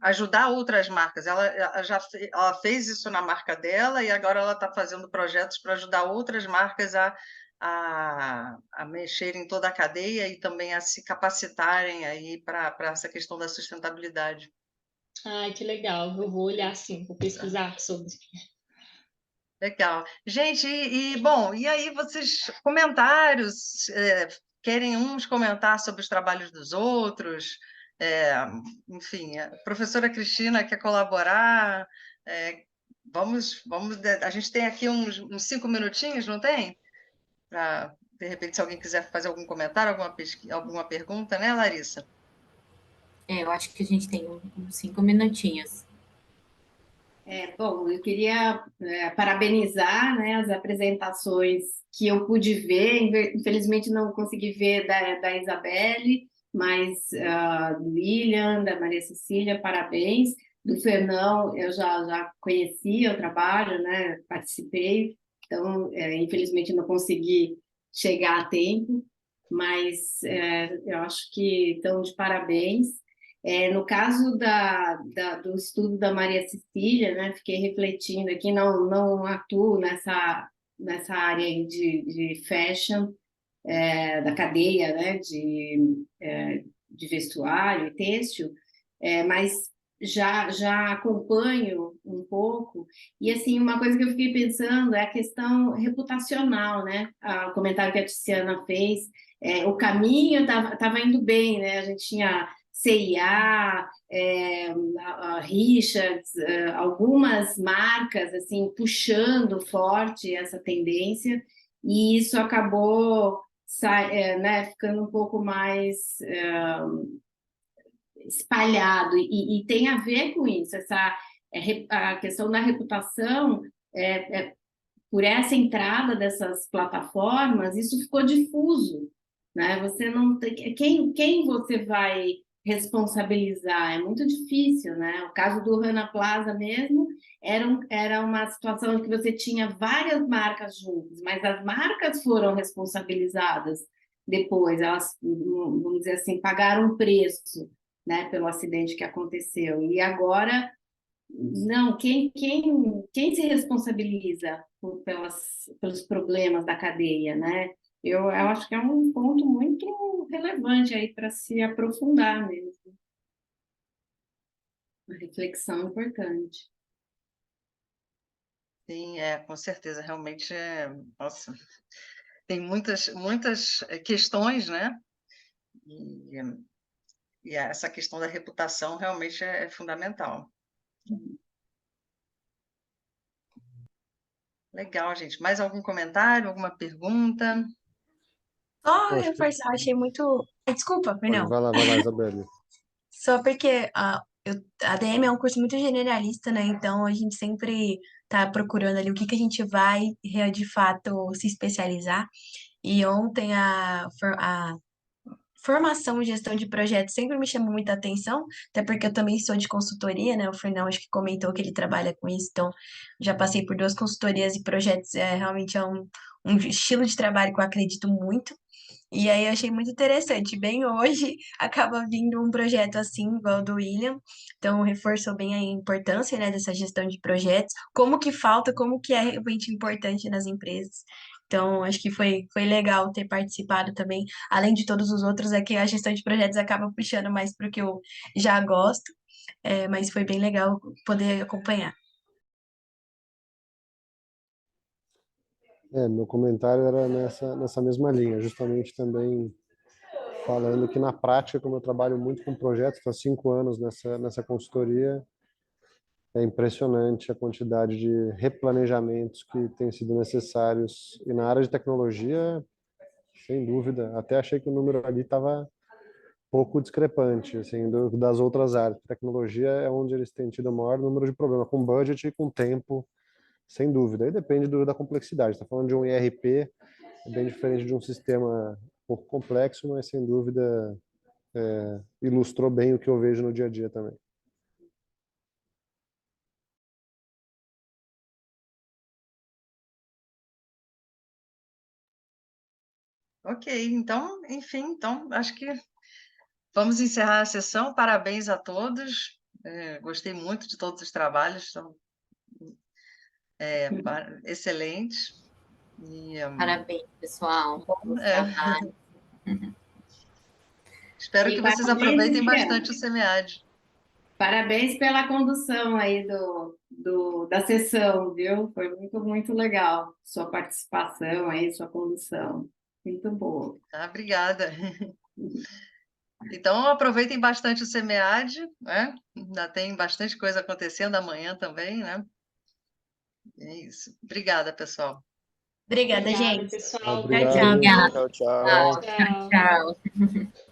ajudar outras marcas. Ela fez isso na marca dela e agora ela está fazendo projetos para ajudar outras marcas a mexer em toda a cadeia e também a se capacitarem aí para essa questão da sustentabilidade. Ai, que legal, eu vou olhar sim, vou pesquisar sobre. Legal. Gente, bom, e aí vocês, comentários, querem uns comentar sobre os trabalhos dos outros? Enfim, a professora Cristina quer colaborar? Vamos, a gente tem aqui uns 5 minutinhos, não tem? De repente, se alguém quiser fazer algum comentário, alguma pergunta, né, Larissa? Eu acho que a gente tem uns 5 minutinhos. Bom, eu queria parabenizar, né, as apresentações que eu pude ver. Infelizmente não consegui ver da Isabelle, mas do William, da Maria Cecília, parabéns. Do Fernão, eu já conhecia o trabalho, né, participei, então infelizmente não consegui chegar a tempo, mas eu acho que estão de parabéns. No caso do estudo da Maria Cecília, né, fiquei refletindo aqui, não atuo nessa área aí de fashion, da cadeia, né, de vestuário e têxtil, mas já acompanho um pouco, e assim, uma coisa que eu fiquei pensando é a questão reputacional, né, o comentário que a Tiziana fez, o caminho estava indo bem, né, a gente tinha C&A, a Richards, algumas marcas assim puxando forte essa tendência, e isso acabou né, ficando um pouco mais espalhado, e tem a ver com isso, a questão da reputação, por essa entrada dessas plataformas, isso ficou difuso, né? Você não tem, quem você vai responsabilizar? É muito difícil, né? O caso do Rana Plaza mesmo era uma situação em que você tinha várias marcas juntas, mas as marcas foram responsabilizadas depois, elas, vamos dizer assim, pagaram um preço, né, pelo acidente que aconteceu. E agora, não, quem se responsabiliza? pelos problemas da cadeia, né? Eu acho que é um ponto muito relevante aí para se aprofundar mesmo. Uma reflexão importante. Sim, com certeza, realmente, nossa, tem muitas questões, né? E essa questão da reputação realmente é fundamental. Legal, gente. Mais algum comentário, alguma pergunta? Só Eu acho que reforçar, achei muito. Desculpa, perdão. vai lá, Isabelle. Só porque a DM é um curso muito generalista, né? Então a gente sempre tá procurando ali o que que a gente vai de fato se especializar. E ontem a formação em gestão de projetos sempre me chamou muita atenção, até porque eu também sou de consultoria, né? O Fernão acho que comentou que ele trabalha com isso, então já passei por 2 consultorias e projetos, realmente é um estilo de trabalho que eu acredito muito. E aí eu achei muito interessante. Bem hoje acaba vindo um projeto assim, igual o do William. Então reforçou bem a importância, né, dessa gestão de projetos, como que falta, como que é realmente importante nas empresas. Então, acho que foi legal ter participado também. Além de todos os outros, é que a gestão de projetos acaba puxando mais para o que eu já gosto, mas foi bem legal poder acompanhar. Meu comentário era nessa mesma linha, justamente também falando que na prática, como eu trabalho muito com projetos, estou há 5 anos nessa consultoria, é impressionante a quantidade de replanejamentos que têm sido necessários. E na área de tecnologia, sem dúvida, até achei que o número ali estava pouco discrepante, assim, das outras áreas. Tecnologia é onde eles têm tido o maior número de problemas, com budget e com tempo, sem dúvida. Aí depende da complexidade. Está falando de um ERP, é bem diferente de um sistema um pouco complexo, mas sem dúvida ilustrou bem o que eu vejo no dia a dia também. Ok, então, enfim, então acho que vamos encerrar a sessão. Parabéns a todos. Gostei muito de todos os trabalhos, são excelentes. E, Parabéns, pessoal. Bom é, trabalho. espero E que vocês parabéns, aproveitem Juliana. bastante o SEMEAD. Parabéns pela condução aí da sessão, viu? Foi muito, muito legal sua participação aí, sua condução. Muito boa. Obrigada. Então, aproveitem bastante o SEMEAD, né? Ainda tem bastante coisa acontecendo amanhã também, né? É isso. Obrigada, pessoal. Obrigada, Obrigada, gente. pessoal. Bom Obrigado. dia. Obrigada. Tchau, tchau. Tchau. Tchau.